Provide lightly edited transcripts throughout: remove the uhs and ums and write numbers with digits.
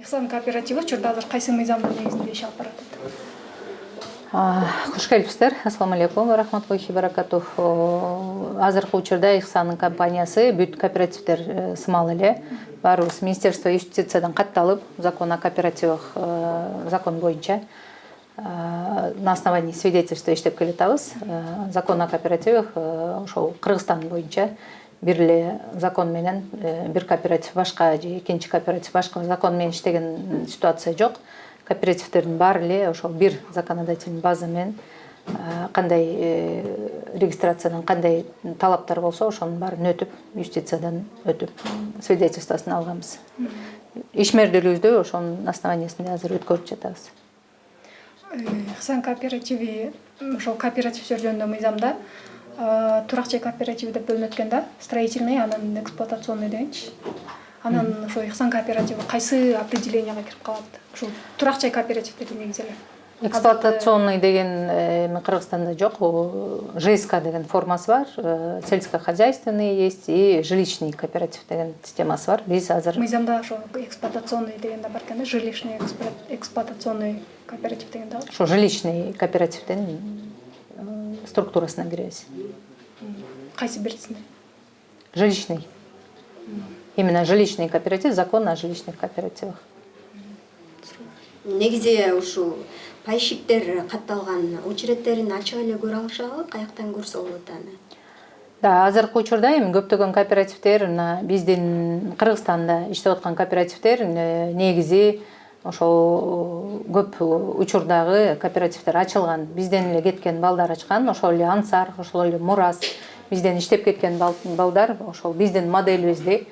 Ихсан кооперативі учурда азыр кайсы мыйзамдын негизинде иш алып баратат? Хуш келипсиздер. Ассаламу алейкум ва рахматуллахи ва баракатух. Азыркы учурда Ихсанын компаниясы бүт кооперативдер сымал эле. Баарыбыз Министерство юстициядан катталып, закон о кооперативах закон боюнча на основании свидетельства иштеп келатабыз. Закон о кооперативах ошол Кыргызстан боюнча бир эле закон менен бир кооператив башка же экинчи кооператив башка закон менен иштеген ситуация жок. Кооперативтердин баары эле ошол бир законодательный база менен кандай регистрациядан кандай талаптар болсо ошонун баарын өтүп, юстициядан өтүп, свидетельствосын алганбыз. Ишмердүүлүгүбүздү ошонун основаниясында азыр өткөрүп жатабыз. Ихсан кооперативи ошол кооперативдер жөнүндө мыйзамда турак жай кооперативи деп бөлүнөт экен да, строительный, анан эксплуатационный дегенчи. Анан ошо Ихсан кооперативи кайсы определенияга кирип калат? Ушул турак жай кооперативдерди негизи эле. Эксплуатационный деген Кыргызстанда жок, ЖСК деген формасы бар, сельскохозяйственный есть и жилищный кооператив деген системасы бар. Биз азыр мыйзамда ошо эксплуатационный деген да бар экен да, жилищный эксплуатационный кооператив деген да бар. Ошо жилищный кооперативдин структурасына киребиз. Кайсы бирисине? Жилищный. Именно жилищный кооператив, закон о жилищных кооперативах. Негизи ушул пайщиктер катталган очередтерин ачык эле көрө алышабы, каяктан көрсө болот аны? Да, азыркы учурда эми көптөгөн кооперативдер биздин Кыргызстанда иштеп аткан кооперативдер негизи ошол көп учурдагы кооперативдер ачылган. Бизден эле кеткен балдар ачкан, ошол эле Ансар, ошол эле Мурас. Бизден иштеп кеткен балдар ошол биздин моделибизди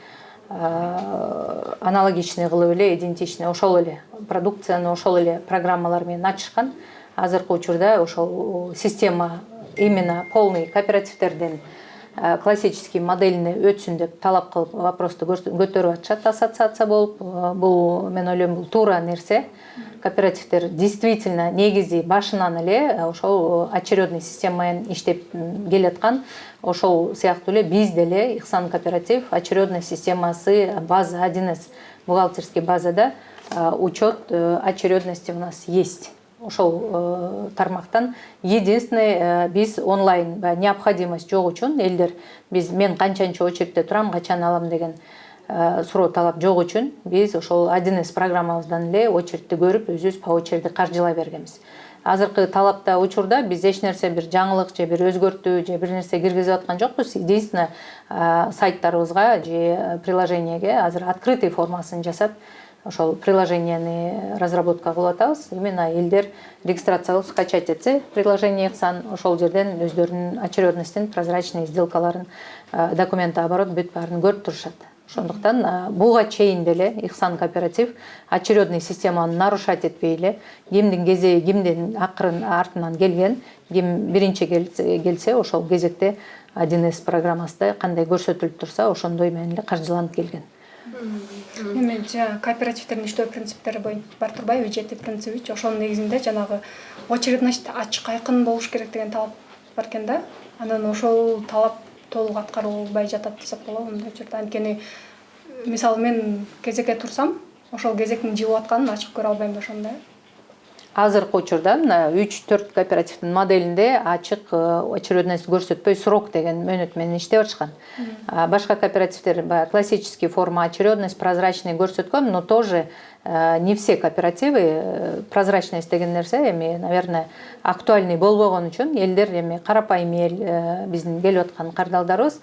аналогичный кылып эле, идентичный ошол эле продукцияны, ошол эле программалар менен ачышкан. Азыркы учурда ошол система именно полный кооперативдердин классический моделине өтсүн деп талап кылып вопросту көтөрүп атышат ассоциация болуп. Бул мен ойлойм, бул туура нерсе. Кооперативдер действительно негизи башынан эле ошол очередный система менен иштеп келаткан. Ошол сыяктуу эле биз деле Ихсан кооператив очередной системасы база 1С бухгалтерский базада учет очередности у нас есть. Ошол тармактан единственный биз онлайн необходимость жок үчүн элдер мен канчанчы очередте турам, качан алам деген суроо талап жок үчүн биз ошол 1С программабыздан эле очередти көрүп, өзүбүз по очереди каржылай бергенбиз. Азыркы талапта учурда биз эч нерсе бир жаңылык же бир өзгөртүү же бир нерсе киргизип аткан жокпуз. Единственное сайттарыбызга же приложениеге азыр открытый формасын жасап, ошол приложенияны разработка кылып атабыз. Именно элдер регистрация кылып скачать этсе, приложение Ихсан, ошол жерден өздөрүнүн очередностин, прозрачный сделкаларын, документ оборот бүт баарын көрүп турушат. Ошондуктан буга чейин деле Ихсан кооператив очередный системаны нарушать этпей эле, кимдин кезеги кимдин артынан келген, ким биринчи келсе ошол кезекте 1С программасында кандай көрсөтүлүп турса, ошондой менен эле каржыланып келген. Эми кооперативдердин иштөө принциптери бар турбайбы? Жети принципи, ошонун негизинде жанагы очередность ачык, айкын болуш керек деген талап бар экен да. Анан ошол талап толук аткарылбай жатат десек болобу мындай учурда? Анткени мисалы мен кезекке турсам, ошол кезектин жибип атканын ачык көрө албайм да ошондо. Азыркы учурда 3-4 кооперативдин моделинде ачык очередность көрсөтпөй срок деген мөөнөт менен иштеп атышкан. Башка кооперативдер классический форма очередность, прозрачный көрсөткөн, но тоже не все кооперативы прозрачность деген нерсе эми, наверное, актуальный болбогон үчүн элдер эми карапайым эл биздин келип аткан кардалдарыбыз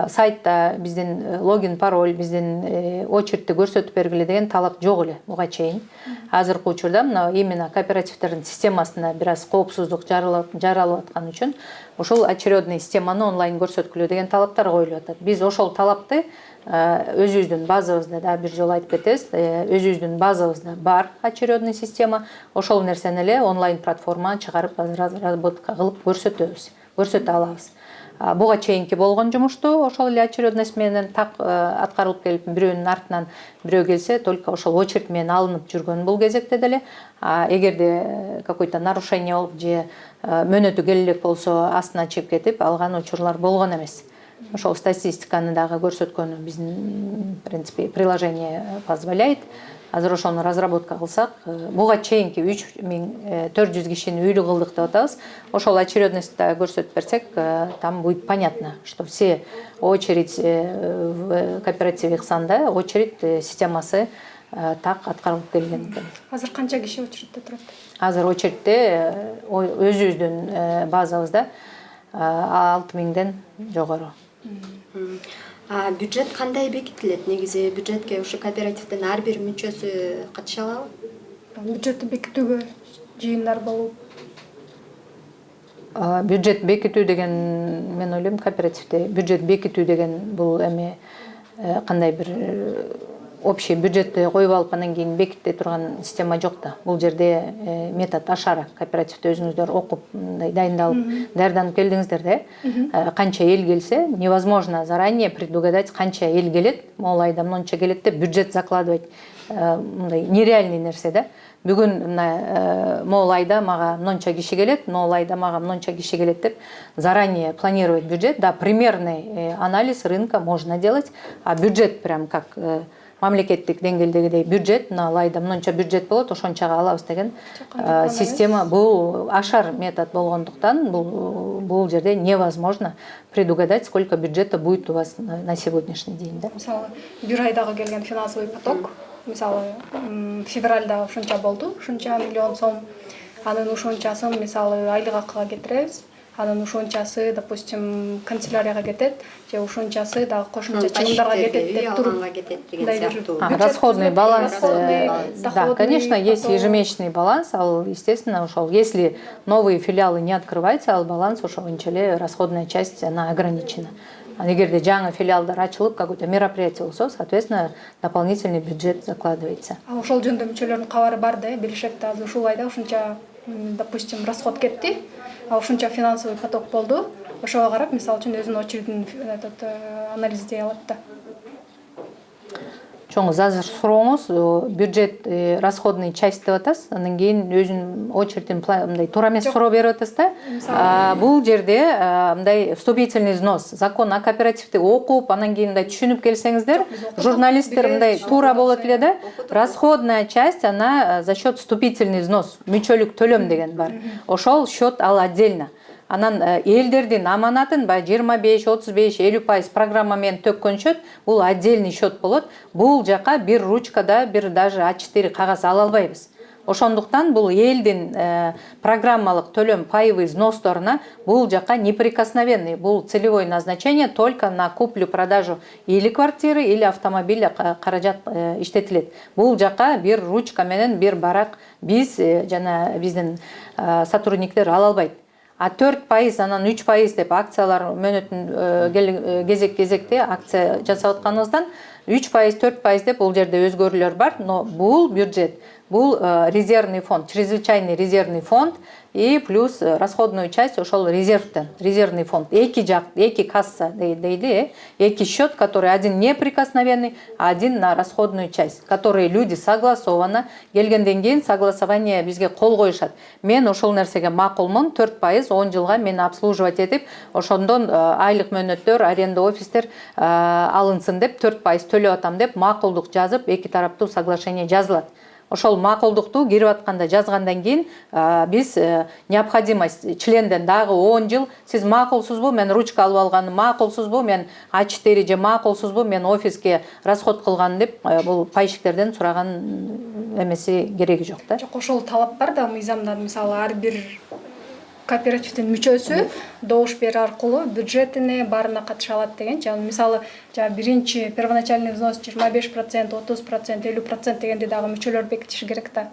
сайтта биздин логин, пароль, биздин очередти көрсөтүп бергиле деген талап жок эле буга чейин. Азыркы учурда именно кооперативдердин системасына бир аз коопсуздук жаралып аткан үчүн ошол очередный системаны онлайн көрсөткүлө деген талаптар коюлуп атат. Биз ошол талапты өзүбүздүн базабызда да бир жолу айтып кетебиз. Өзүбүздүн базабызда бар очередный система. Ошол нерсени эле онлайн платформага чыгарып разработка кылып көрсөтө алабыз. Буга чейинки болгон жумушту ошол эле очередность менен так аткарылып келип, бирөөнүн артынан бирөө келсе, только ошол очередь менен алынып жүргөн бул кезекте деле. Эгерде какой-то нарушение болуп же мөөнөтү келе элек болсо астына чыгып кетип алган учурлар болгон эмес. Ошол статистиканы дагы көрсөткөнү биздин в принципе приложение позволяет. Азыр ошону разработка кылсак, буга чейинки 3400 кишини үйлүү кылдык деп атабыз. Ошол очередность көрсөтүп берсек, там будет понятно, что все очередь в кооперативе Ихсанда, очередь системасы так аткарылып келген экен. Азыр канча киши очередте турат? Азыр очередте өзүбүздүн базабызда 6000ден жогору. Бюджет кандай бекитилет? Негизи бюджетке ушу кооперативдин ар бир мүчөсү катыша алабы? Бюджетти бекитүүгө жыйындар болуп. Бюджет бекитүү деген, мен ойлойм, кооперативде бюджет бекитүү деген бул эми кандай бир общий бюджетти коюп алып анан кийин беките турган система жок да. Бул жерде метод ашара. Кооперативде өзүңүздөр окуп, дайындалып, даярданып келдиңиздер да. Канча эл келсе, невозможно заранее предугадать канча эл келет, могул айда мынча келет деп бюджет закладывать. Мындай нереальный нерсе да. Бүгүн мына могул айда мага мынча киши келет, могул айда мага мынча киши келет деп заранее планировать бюджет. Да, примерный анализ рынка можно делать, а бюджет прям как мамлекеттик деңгээлдегидей бюджет, мына айда мынча бюджет болот, ошончага алабыз деген система, бул ашар метод болгондуктан бул жерде невозможно предугадать, сколько бюджета будет у вас на сегодняшний день, да? Мисалы, бир айдагы келген финансовый поток, мисалы, февральда ушунча болду, ушунча миллион сом, анын ушунчасын мисалы айлык акыга кетиребиз. Анын ушунчасы, допустим, канцелярияга кетет, же ушунчасы дагы кошумча чыгымдарга кетет деп туруп. Расходный баланс. Да, конечно, есть ежемесячный баланс, ал естественно ошол, если новые филиалы не открываются, ал баланс ошогунча эле расходная часть она ограничена. Эгерде жаңы филиалдар ачылып, какое-то мероприятие болсо, соответственно, дополнительный бюджет закладывается. Ошол жөнүндө мүчөлөрдүн кабары бар да, билишет да, азыр ушул айда ушунча, допустим, расход кетти. Ушунча финансовый поток болду. Ошого карап, мисалы үчүн өзүнүн очередин анализдей алат да. Чоңуз азыр сурооңуз бюджет расходный часть деп атасыз, андан кийин өзүнүн очередин мындай туура эмес суроо берип атасыз да. Бул жерде мындай вступительный взнос, закон о кооперативде окуп, анан кийин мындай түшүнүп келсеңиздер, журналисттер мындай туура болот эле да. Расходная часть она за счет вступительный взнос, мүчөлүк төлөм деген бар. Ошол счет ал отдельно. Анан элдердин аманатын 25, 35, 50% программа менен төккөн счет, бул отдельный счет болот. Бул жака бир ручкада, бир даже А4 кагаз ала албайбыз. Ошондуктан бул элдин программалык төлөм паевый взносторуна бул жака неприкосновенный. Бул целевое назначение только на куплю-продажу или квартиры, или автомобиля каражат иштетилет. Бул жака бир ручка менен, бир барак биз жана биздин сотрудниктер ала албайт. А 4%, анан 3% деп акциялар мөөнөтүн кезек-кезекте акция жасап атканыбыздан 3%, 4% деп бул жерде өзгөрүүлөр бар, но бул бюджет, бул резервный фонд, чрезвычайный резервный фонд и плюс расходную часть ошол резервтен, резервный фонд. Эки касса дейли, эки счет, который один неприкосновенный, а один на расходную часть, которые люди согласованно келгенден кийин согласование бизге кол коюшат. Мен ошол нерсеге макулмун, 4% 10 жылга мени обслуживать этип, ошондон айлык мөөнөттөр, аренда офистер алынсын деп 4% төлөп атам деп макулдук жазып, эки тараптуу соглашение жазылат. Ошол макулдукту кирип атканда жазгандан кийин биз необходимость членден дагы 10 жыл сиз макулсузбу, мен ручка алып алганым макулсузбу, мен А4 же макулсузбу, мен офиске расход кылган деп бул пайщиктерден сураган эмеси кереги жок да. Жок, ошол талап бар да мыйзамда, мисалы ар бир кооперативдин мүчөсү добуш берүү аркылуу бюджетине баарына катыша алат деген. Мисалы, биринчи первоначальный взнос 25%, 30%, 50% дегенди дагы мүчөлөр бекитиши керек да.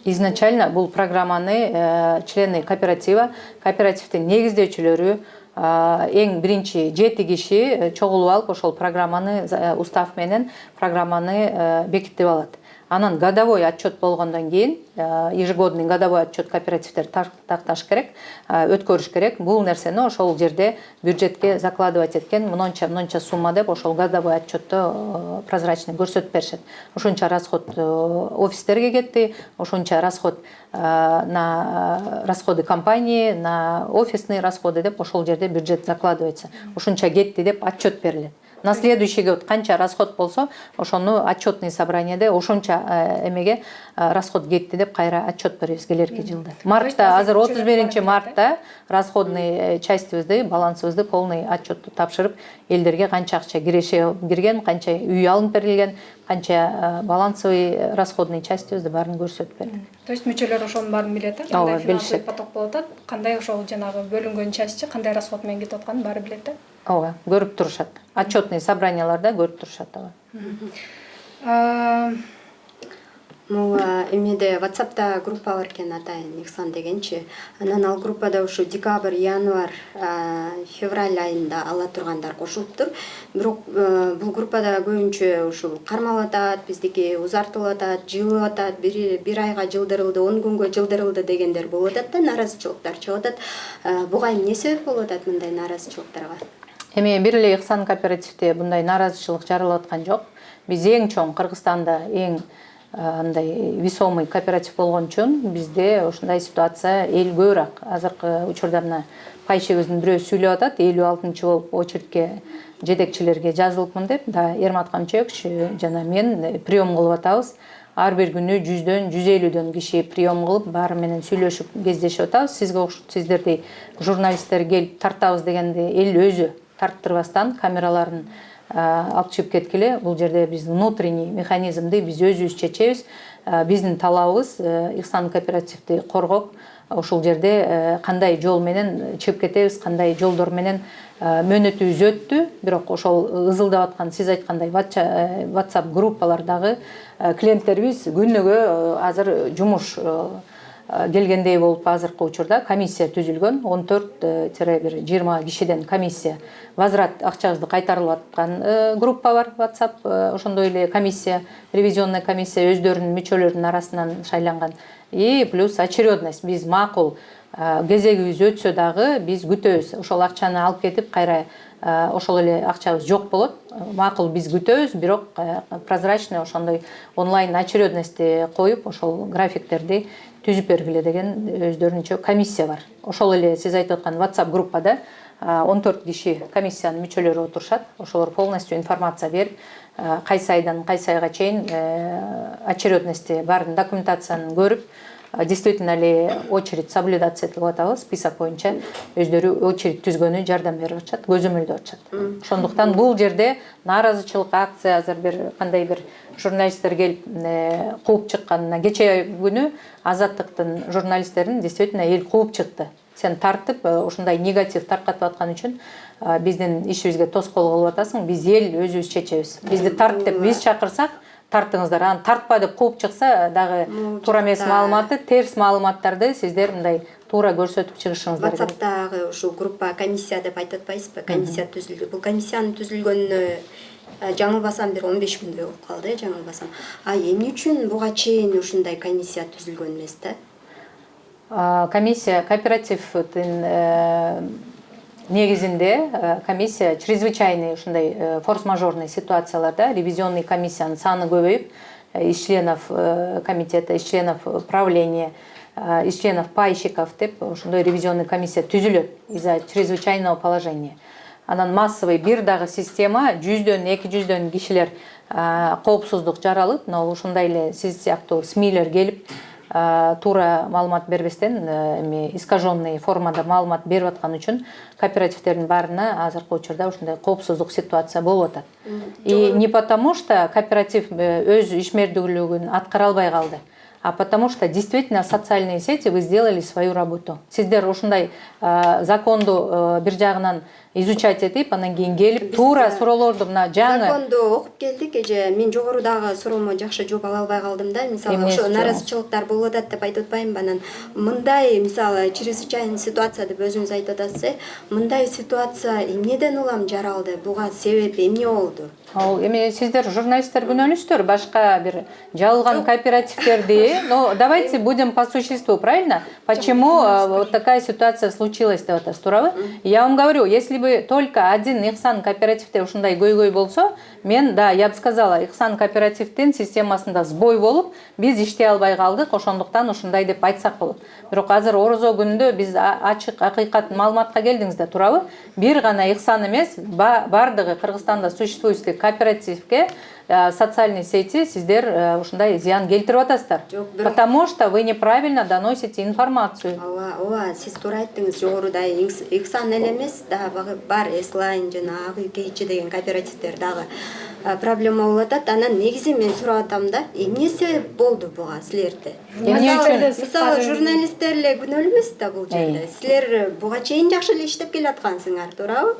Изначально бул программаны члены кооператива, кооперативдин негиздөөчүлөрү эң биринчи 7 киши чогулуп алып ошол программаны устав менен программаны бекитип алат. Анан годовой отчет болгондон кийин ежегодный годовой отчет кооперативдер такташ керек, өткөрүш керек. Бул нерсени ошол жерде бюджетке закладывать эткен мынча сумма деп ошол годовой отчетто прозрачный көрсөтүп беришет. Ошонча расход офистерге кетти, ошонча расход на расходы компании, на офисные расходы деп ошол жерде бюджет закладывается. Ошонча кетти деп отчет берилет. На следующий год канча расход болсо, ошону отчетный собраниеде ошонча эмеге расход кетти деп кайра отчет беребиз келерки жылда. Мартта, азыр 31 мартта расходный частибизди, балансыбызды полный отчетту тапшырып, элдерге канча акча кирген, канча үй алынып берилген, канча балансовый расходный частибизди баарын көрсөтүп бердик. То есть мүчөлөр ошонун баарын билет, кандай финансовый поток болуп атат, кандай ошол жанагы бөлүнгөн части кандай расход менен кетип атканын баары билет. Ооба, көрүп турушат. Отчетный собранияларда көрүп турушат. Могу эмеде WhatsApp'та группа бар экен, атайын Ихсан дегенчи. Анан ал группада ушу декабрь, январь, февраль айында ала тургандар кошулуптур. Бирок бул группада көбүнчө ушу кармалып атат, биздики узартылып атат, жылып атат, бир айга жылдырылды, 10 күнгө жылдырылды дегендер болуп атат да, наразычылыктар чыгып атат. Буга эмне себеп болуп атат мындай наразычылыктарга? Эми бир эле Ихсан кооперативде мындай наразычылык жаралып аткан жок. Биз эң чоң Кыргызстанда эң андай весомый кооператив болгон үчүн бизде ушундай ситуация эл көбүрөөк. Азыркы учурда мына пайшыбыздын бирөө сүйлөп атат, 56-чы болуп очередке жетекчилерге жазылыпмын деп. Да, Ермат Камчык жана мен прием кылып атабыз. Ар бир күнү 100дөн 150дөн киши прием кылып, баары менен сүйлөшүп, кездешип атабыз. Сизге окшоп сиздерди журналисттер келип тартабыз дегенде эл өзү тарттырбастан камераларын алып чыгып кеткиле. Бул жерде биз внутренний механизмди биз өзүбүз чечебиз. Биздин талабыбыз Ихсан кооперативди коргоп, ошол жерде кандай жол менен чыгып кетебиз, кандай жолдор менен мөөнөтүбүз өттү. Бирок ошол ызылдап аткан, сиз айткандай WhatsApp группалардагы клиенттерибиз күнүгө азыр жумуш келгендей болуп, азыркы учурда комиссия түзүлгөн, 14-20 кишиден комиссия, возврат акчабызды кайтарылып аткан группа бар WhatsApp, ошондой эле комиссия, ревизионный комиссия өздөрүнүн мүчөлөрүнүн арасынан шайланган. И плюс очередность, биз макул кезегибиз өтсө дагы биз күтөбүз. Ошол акчаны алып кетип кайра ошол эле акчабыз жок болот. Макул биз күтөбүз, бирок прозрачный ошондой онлайн очередности коюп, ошол графиктерди түзүп бергиле деген өздөрүнчө комиссия бар. Ошол эле сиз айтып аткан WhatsApp группада 14 киши комиссиянын мүчөлөрү отурушат. Ошолор полностью информация берип, кайсы айдан кайсы айга чейин очередности баарын документацияны көрүп, действительно ли очередь соблюдаться этилип атабы, список боюнча өздөрү очередь түзгөнү жардам берип атышат, көзөмөлдөп атышат. Ошондуктан бул жерде нааразычылык акция, азыр бир кандай бир журналисттер келип кууп чыкканына, кече күнү Азаттыктын журналисттерин действительно эл кууп чыкты. Сен тартып, ушундай негатив таркатып аткан үчүн биздин ишибизге тоскоол кылып атасың, биз эл өзүбүз чечебиз. Бизди тарт деп биз чакырсак, тартыңыздар. Аны тартпа деп кууп чыкса, дагы туура эмес маалыматты, терс маалыматтарды сиздер мындай туура көрсөтүп чыгышыңыздар керек. WhatsApp'тагы ушу группа комиссия деп айтып атпайсызбы? Комиссия түзүлдү. Бул комиссиянын түзүлгөнүнө жаңылбасам бир 15 күндөй болуп калды, жаңылбасам. Эмне үчүн буга чейин ушундай комиссия түзүлгөн эмес да? Комиссия кооперативдин негизинде комиссия чрезвычайный ушундай форс-мажорный ситуацияларда ревизионный комиссиянын саны көбөйүп, из членов комитета, из членов правления, из членов пайщиков деп ошондой ревизионный комиссия түзүлөт из-за чрезвычайного положения. Анан массовый бир дагы система 100дөн 200дөн кишилер коопсуздук жаралып, но ушундай эле сиз сыяктуу СМИлер келип туура маалымат бербестен искаженный формада маалымат берип аткан үчүн кооперативтердин баарына азыркы учурда ушундай коопсуздук ситуация болуп атат. И не потому что кооператив өз ишмердүүлүгүн аткара албай калды, а потому что действительно социальные сети вы сделали свою работу. Сиздер ушундай законду бир жагынан изучать этип анан кийин келип туура суроолорду мына жаңы законду окуп келдик эже мен жогорудагы суроомо жакшы жооп ала албай калдым да мисалы Эмнеси ошо жооп? нааразычылыктар болуп атат деп айтып атпаймынбы анан мындай мисалы чрезвычайный ситуация деп өзүңүз айтып атасыз мындай ситуация эмнеден улам жаралды буга себеп эмне болду Ал эми сиздер журналисттер күнөөлүүсүздөр башка бир жалган кооперативтерди, но давайте будем по существу, правильно? Почему вот такая ситуация случилась деп атасыз, туурабы? Я вам говорю, если бы только один Ихсан кооперативде ушундай көйгөй болсо, мен да, я бы сказала, Ихсан кооперативдин системасында сбой болуп, биз иштей албай калдык, ошондуктан ушундай деп айтсак болот. Бирок азыр орозо күнүндө биз ачык акыйкат маалыматка келдиңиз да, туурабы? Бир гана Ихсан эмес, бардыгы Кыргызстанда существующий кооперативке социальные сети сиздер ушундай зыян келтирип атасыздар. Потому что вы неправильно доносите информацию. ооба сиз туура айттыңыз жогоруда Ихсан эле эмес дагы бар Эслайн жана Ак үй Кейчи деген кооперативдер дагы проблема болуп атат анан негизи мен сурап атам да эмне себеп болду буга силерде мисалы журналисттер эле күнөөлүү эмес да бул жерде силер буга чейин жакшы эле иштеп келаткансыңар туурабы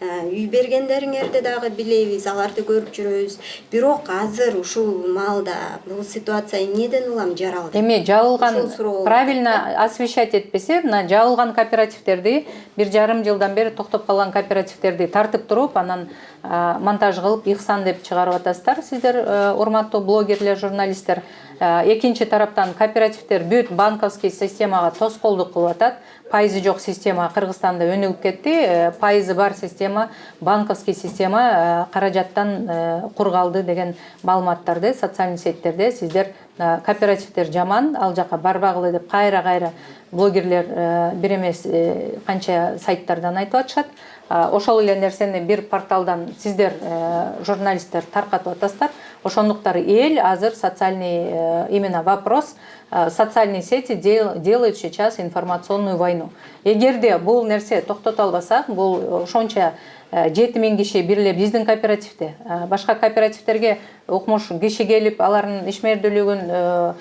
үй бергендериңерди дагы билебиз аларды көрүп жүрөбүз бирок азыр ушул маалда бул ситуация эмнеден улам жаралды эми жабылган правильно освещать этпесе мына жабылган кооперативтерди 1,5 жылдан бери токтоп калган кооперативтерди тартып туруп анан монтаж кылып Ихсан деп чыгарып атасыздар сиздер урматтуу блогерлер журналисттер экинчи тараптан кооперативдер бүт банковский системага тоскоолдук кылып атат пайызы жок система Кыргызстанда өнүгүп кетти пайызы бар система банковский система каражаттан кургалды деген маалыматтарды социальный сеттерде сиздер кооперативдер жаман ал жака барбагыла деп кайра блогерлер бир эмес канча сайттардан айтып атышат ошол эле нерсени бир порталдан сиздер журналисттер таркатып атасыздар ошондуктан эл азыр социальный именно вопрос социальные сети делают сейчас информационную войну эгерде бул нерсе токтото албасак бул ошонча 7000 киши бир эле биздин кооперативде башка кооперативтерге укмуш киши келип алардын ишмердүүлүгүн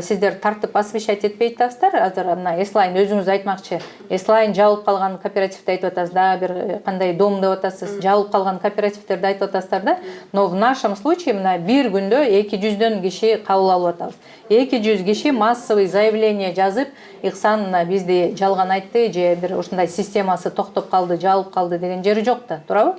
сиздер тартып освещать этпей атасыздар азыр мына Эслайн өзүңүз айтмакчы Эслайн жабылып калган кооперативди айтып атасыз да бир кандай дом деп атасыз жабылып калган кооперативтерди айтып атасыздар да но в нашем случае мына бир күндө 200дөн киши кабыл алып атабыз 200 киши массовый заявление жазып Ихсан бизди жалган айтты же бир ушундай системасы токтоп калды жабылып калды деген жери жок да туурабы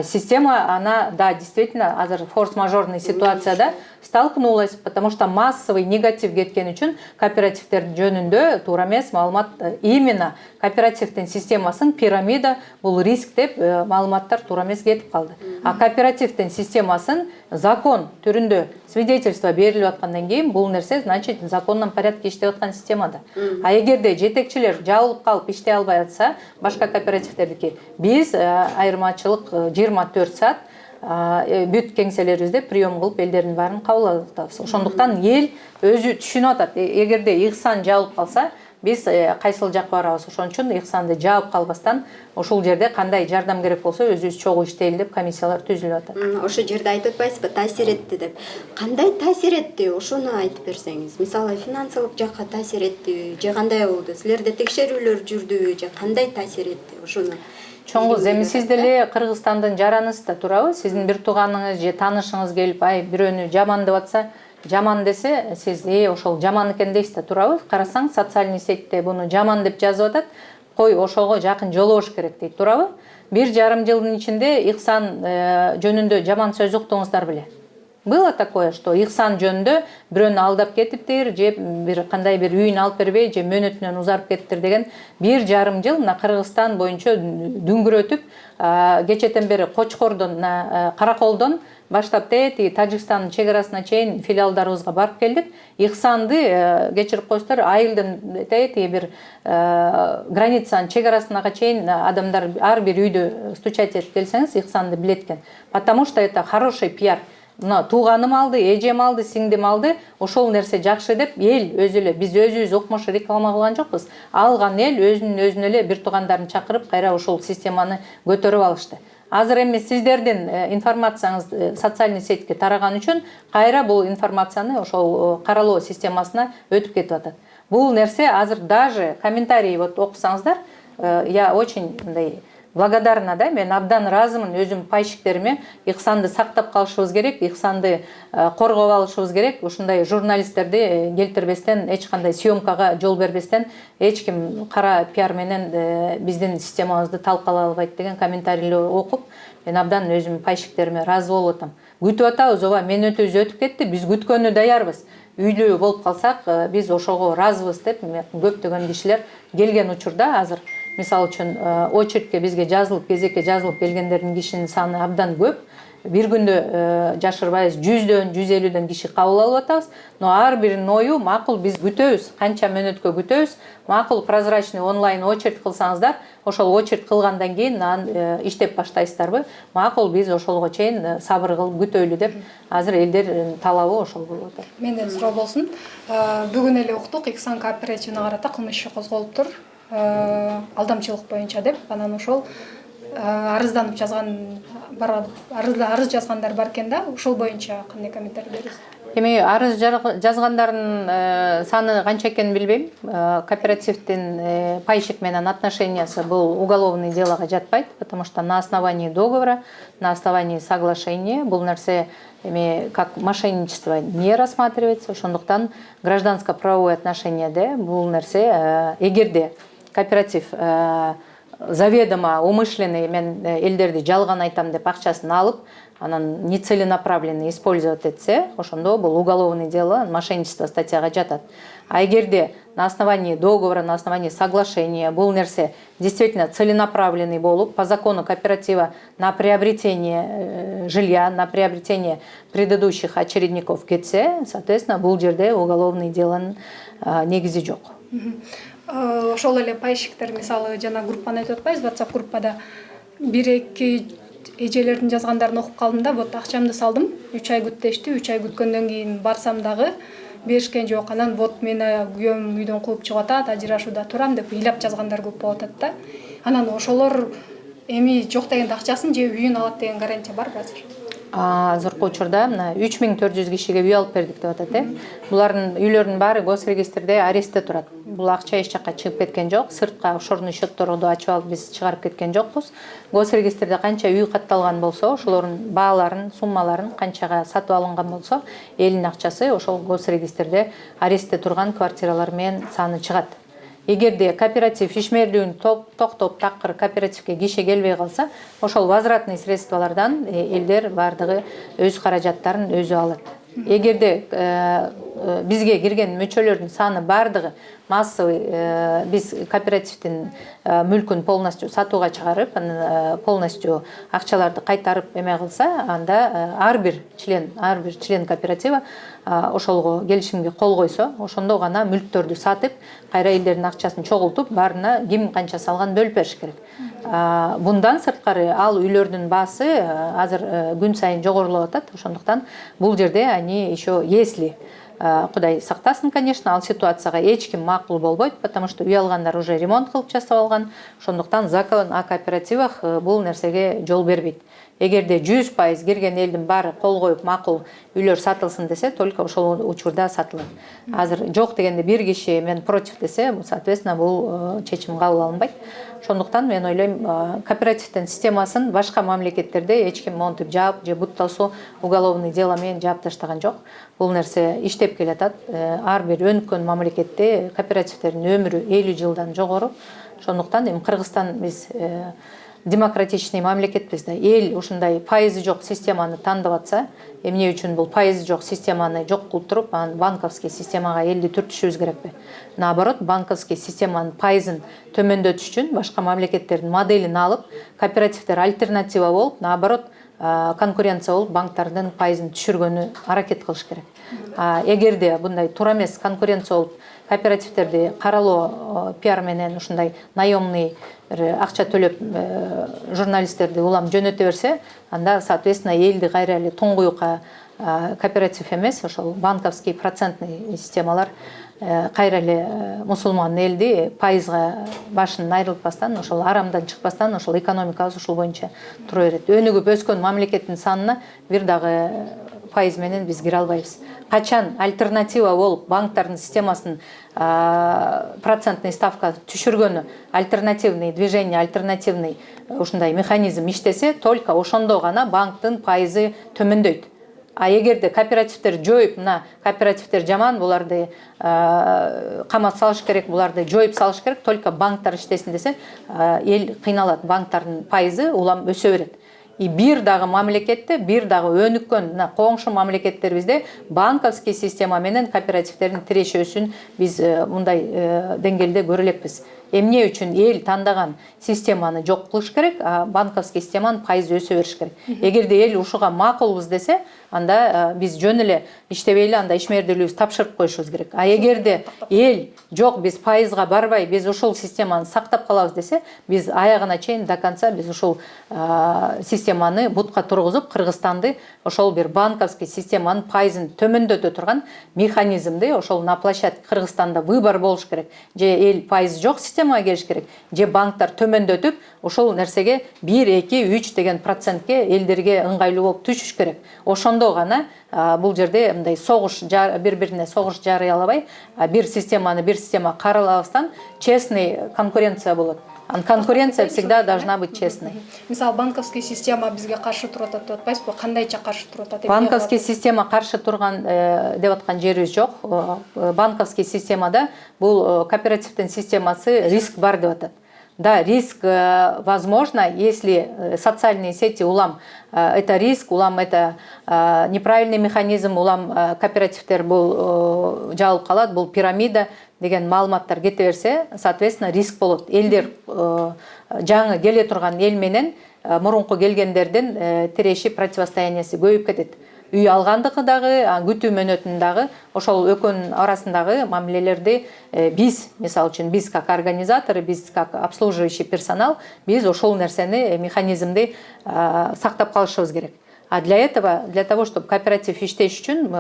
система она да действительно азыр форс-мажорный ситуацияда столкнулась потому что массовый негатив кеткен үчүн кооперативдер жөнүндө туура эмес маалымат именно кооперативдин системасын пирамида бул риск деп маалыматтар туура эмес кетип калды а кооперативдин системасын закон түрүндө свидетельство берилип аткандан кийин бул нерсе значит в законном порядке иштеп аткан системада а эгерде жетекчилер жабылып калып иштей албай атса башка кооперативтердики биз айырмачылык 24 саат бүт кеңселерибизде прием кылып элдердин баарын кабыл алып атабыз ошондуктан эл өзү түшүнүп атат эгерде Ихсан жабылып калса биз кайсыл жакка барабыз ошон үчүн Ихсанды жаап калбастан ушул жерде кандай жардам керек болсо өзүбүз чогуу иштейли деп комиссиялар түзүлүп атат ошол жерде айтып атпайсызбы таасир этти деп кандай таасир этти ошону айтып берсеңиз мисалы финансылык жакка таасир эттиби же кандай болду силерде текшерүүлөр жүрдүбү же кандай таасир этти ошону чоң кыз эми сиз деле Кыргызстандын жаранысыз да туурабы сиздин бир тууганыңыз же таанышыңыз келип бирөөнү жаман деп атса жаман десе сиз ошол жаман экен дейсиз да туурабы карасаң социальный сетьте буну жаман деп жазып атат кой ошого жакын жолобош керек дейт туурабы 1,5 жылдын ичинде Ихсан жөнүндө жаман сөз уктуңуздар беле было такое что Ихсан жөнүндө бирөөнү алдап кетиптир же бир кандай бир үйүн алып бербей же мөөнөтүнөн узарып кеттир деген 1,5 жыл мына Кыргызстан боюнча дүңгүрөтүп кечетен бери Кочкордон Караколдон баштап тиги Тажикстандын чек арасына чейин филиалдарыбызга барып келдик Ихсанды кечирип коесуздар айылдын тиги бир границанын чек арасына чейин адамдар ар бир үйдө стучать этип келсеңиз Ихсанды билет экен потому что это хороший пиар мына тууганым алды эжем алды сиңдим алды ошол нерсе жакшы деп эл өзү эле биз өзүбүз укмуш реклама кылган жокпуз алган эл өзүнүн эле бир туугандарын чакырып кайра ошол системаны көтөрүп алышты азыр эми сиздердин информацияңыз социальный сетьке тараган үчүн кайра бул информацияны ошол каралоо системасына өтүп кетип атат бул нерсе азыр даже комментарий вот окусаңыздар я очень мындай благодарна да, мен абдан разымын өзүм пайщиктериме. Ыксанды сактап калышыбыз керек, ыксанды коргоп алышыбыз керек. Ушундай журналисттерди келтирбестен, эч кандай съемкага жол бербестен, эч ким кара пиар менен биздин системабызды талкалай албайт деген комментарийлерди окуп, мен абдан өзүм пайщиктериме ыраазы болуп атам. Күтүп атабыз, ооба менөтүбүз өтүп кетти, биз күткөнү даярбыз. Үйлүү болуп калсак, биз ошого ыраазыбыз деп көптөгөн кишилер келген учурда азыр мисалы үчүн очередке бизге жазылып, кезекке жазылып келгендердин кишинин саны абдан көп. Бир күндө жашырбайбыз 100дөн 150дөн киши кабыл алып атабыз. Но ар биринин ою макул, биз күтөбүз, канча мүнөткө күтөбүз. Макул прозрачный онлайн очеред кылсаңыздар, ошол очеред кылгандан кийин иштеп баштайсыздарбы? Макул, биз ошолго чейин сабыр кылып күтөйлү деп азыр элдер талабы ошол болуп атат. Менден суроо болсун. Бүгүн эле уктук, Иксан кооперативине карата кылмыш иши козголуптур. Алдамчылык боюнча деп, анан ошол арызданып жазган арыз жазгандар бар экен да, ушул боюнча кандай комментарий бересиз? Эми арыз жазгандардын саны канча экенин билбейм. Кооперативдин пайщик менен отношениясы бул уголовный делого жатпайт, потому что на основании договора, на основании соглашения бул нерсе эми как мошенничество не рассматривается. Ошондуктан гражданско-правовое отношенияде бул нерсе эгерде кооператив заведомо умышленный мен элдерди жалган айтам деп акчасын алып, анан нецеленаправленно использовать этсе, ошондо бул уголовный дело, мошенничество статьяга жатат. А эгерде на основании договора, на основании соглашения бул нерсе действительно целенаправленный болуп, по закону кооператива на приобретение жилья, на приобретение предыдущих очередников кетсе, соответственно, бул жерде уголовный делонун негизи жок. Ошол эле пайщиктер, мисалы жана группаны айтып атпайбыз, WhatsApp группада 1-2 эжелердин жазгандарын окуп калдым да, вот акчамды салдым, 3 ай күттешти, 3 ай күткөндөн кийин барсам дагы беришкен жок. Анан вот мени күйөөм үйдөн кууп чыгып атат, ажырашууда турам деп ыйлап жазгандар көп болуп атат да. Анан ошолор эми жок дегенде акчасын же үйүн алат деген гарантия барбы азыр? Азыркы учурда мына 3400 кишиге үй алып бердик деп атат. Булардын үйлөрүнүн баары госрегистрде арестте турат. Бул акча эч жакка чыгып кеткен жок. Сыртка офшорный счетторду ачып алып биз чыгарып кеткен жокпуз. Госрегистрде канча үй катталган болсо, ошолордун бааларын, суммаларын канчага сатып алынган болсо, элдин акчасы ошол госрегистрде арестте турган квартиралар менен саны чыгат. Эгерде кооператив ишмерлигин токтоп такыр кооперативге киши келбей калса, ошол возвратный средстволордон элдер бардыгы өз каражаттарын өзү алат. Эгерде бизге кирген мүчөлөрдүн саны бардыгы массовый, биз кооперативдин мүлкүн полностью сатууга чыгарып, полностью акчаларды кайтарып эме кылса, анда ар бир член кооператива ошолго келишимге кол койсо, ошондо гана мүлктөрдү сатып, кайра элдердин акчасын чогултуп, баарына ким канча салган бөлүп бериш керек. Bundan сырткары ал үйлөрдүн баасы азыр күн сайын жогорулап атат. Ошондуктан бул жерде они еще если Кудай сактасын, конечно, ал ситуацияга эч ким макул болбойт, потому что үй алгандар уже ремонт кылып жасап алган. Ошондуктан закон о кооперативах бул нерсеге жол бербейт. Эгерде 100% кирген элдин баары кол коюп макул үйлөр сатылсын десе, только ошол учурда сатылат. Азыр жок дегенде бир киши мен против десе, соответственно, бул чечим кабыл алынбайт. Ошондуктан мен ойлойм, кооперативдин системасын башка мамлекеттерде эч ким монтип жаап же буттасуу уголовный дело менен жаап таштаган жок. Бул нерсе иштеп келатат. Ар бир өнүккөн мамлекетте кооперативдердин өмүрү 50 жылдан жогору. Ошондуктан эми Кыргызстан биз демократичный мамлекетпиз да, эл ушундай пайызы жок системаны тандап атса, эмне үчүн бул пайызы жок системаны жок кылып туруп, банковский системага элди түртүшүбүз керекпи? Наоборот, банковский системанын пайызын төмөндөтүш үчүн башка мамлекеттердин моделин алып, кооперативдер альтернатива болуп, наоборот, конкуренция болуп, банктардын пайызын түшүргөнү аракет кылыш керек. Эгерде мындай туура эмес конкуренция болуп, кооперативдерди каралоо пиар менен ушундай наемный акча төлөп журналисттерди улам жөнөтө берсе, анда соответственно элди кайра эле туңгуюкка кооператив эмес, ошол банковский процентный системалар кайра эле мусулман элди пайызга башын айрылтпастан ошол арамдан чыкпастан ошол экономикабыз ушул боюнча тура берет. Өнүгүп өскөн мамлекеттин санына бир дагы пайыз менен биз кире албайбыз. Качан альтернатива болуп банктардын системасын процентный ставка түшүргөнү, альтернативный движение, альтернативный ушундай механизм иштесе, только ошондо гана банктын пайызы төмөндөйт. А эгерде кооперативдер жоюп, мына кооперативдер жаман, буларды камап салыш керек, буларды жоюп салыш керек, только банктар иштесин десе, эл кыйналат, банктардын пайызы улам өсө берет. И бир дагы мамлекетте, бир дагы өнүккөн коңшу мамлекеттерибизде банковский система менен кооперативдердин тирешүүсүн биз мындай деңгээлде көрө элекпиз. Эмне үчүн эл тандаган системаны жок кылыш керек, а банковский системанын пайызы өсө бериш керек. Эгерде эл ушуга макулбуз десе, анда биз жөн эле иштебей эле анда ишмердүүлүгүбүздү тапшырып коюшубуз керек. А эгерде эл жок, биз пайызга барбай, биз ушул системаны сактап калабыз десе, биз аягына чейин до конца биз ушул системаны бутка тургузуп, Кыргызстанды ошол бир банковский системанын пайызын төмөндөтө турган механизмди ошол на площадке Кыргызстанда выбор болуш керек. Же эл пайызы жок системага келиш керек, же банктар төмөндөтүп, ошол нерсеге 1, 2, 3 деген процентке элдерге ыңгайлуу болуп түшүш керек. Ошондо гана бул жерде мындай согуш бири-бирине согуш жарыялабай, бир система каралабастан честный конкуренция болот. Конкуренция всегда должна быть честной. Мисалы банковский система бизге каршы туруп атат деп атпайсызбы? Кандайча каршы туруп атат? Банковский система каршы турган деп аткан жерибиз жок. Банковский системада бул кооперативдин системасы риск бар деп атат. Да, риск возможно, если социальные сети улам это риск, улам это неправильный механизм, улам кооперативдер бул жабылып калат, бул пирамида деген маалыматтар кете берсе, соответственно риск болот. Элдер жаңы келе турган эл менен мурунку келгендердин тиреши противостояниясы көбөйүп кетет. Үй алгандыгы дагы, күтүү мөөнөтүн дагы ошол экөөнүн арасындагы мамилелерди биз, мисалы үчүн биз как организаторы, биз как обслуживающий персонал, биз ошол нерсени, механизмди сактап калышыбыз керек. А для того, чтобы кооператив иштеш үчүн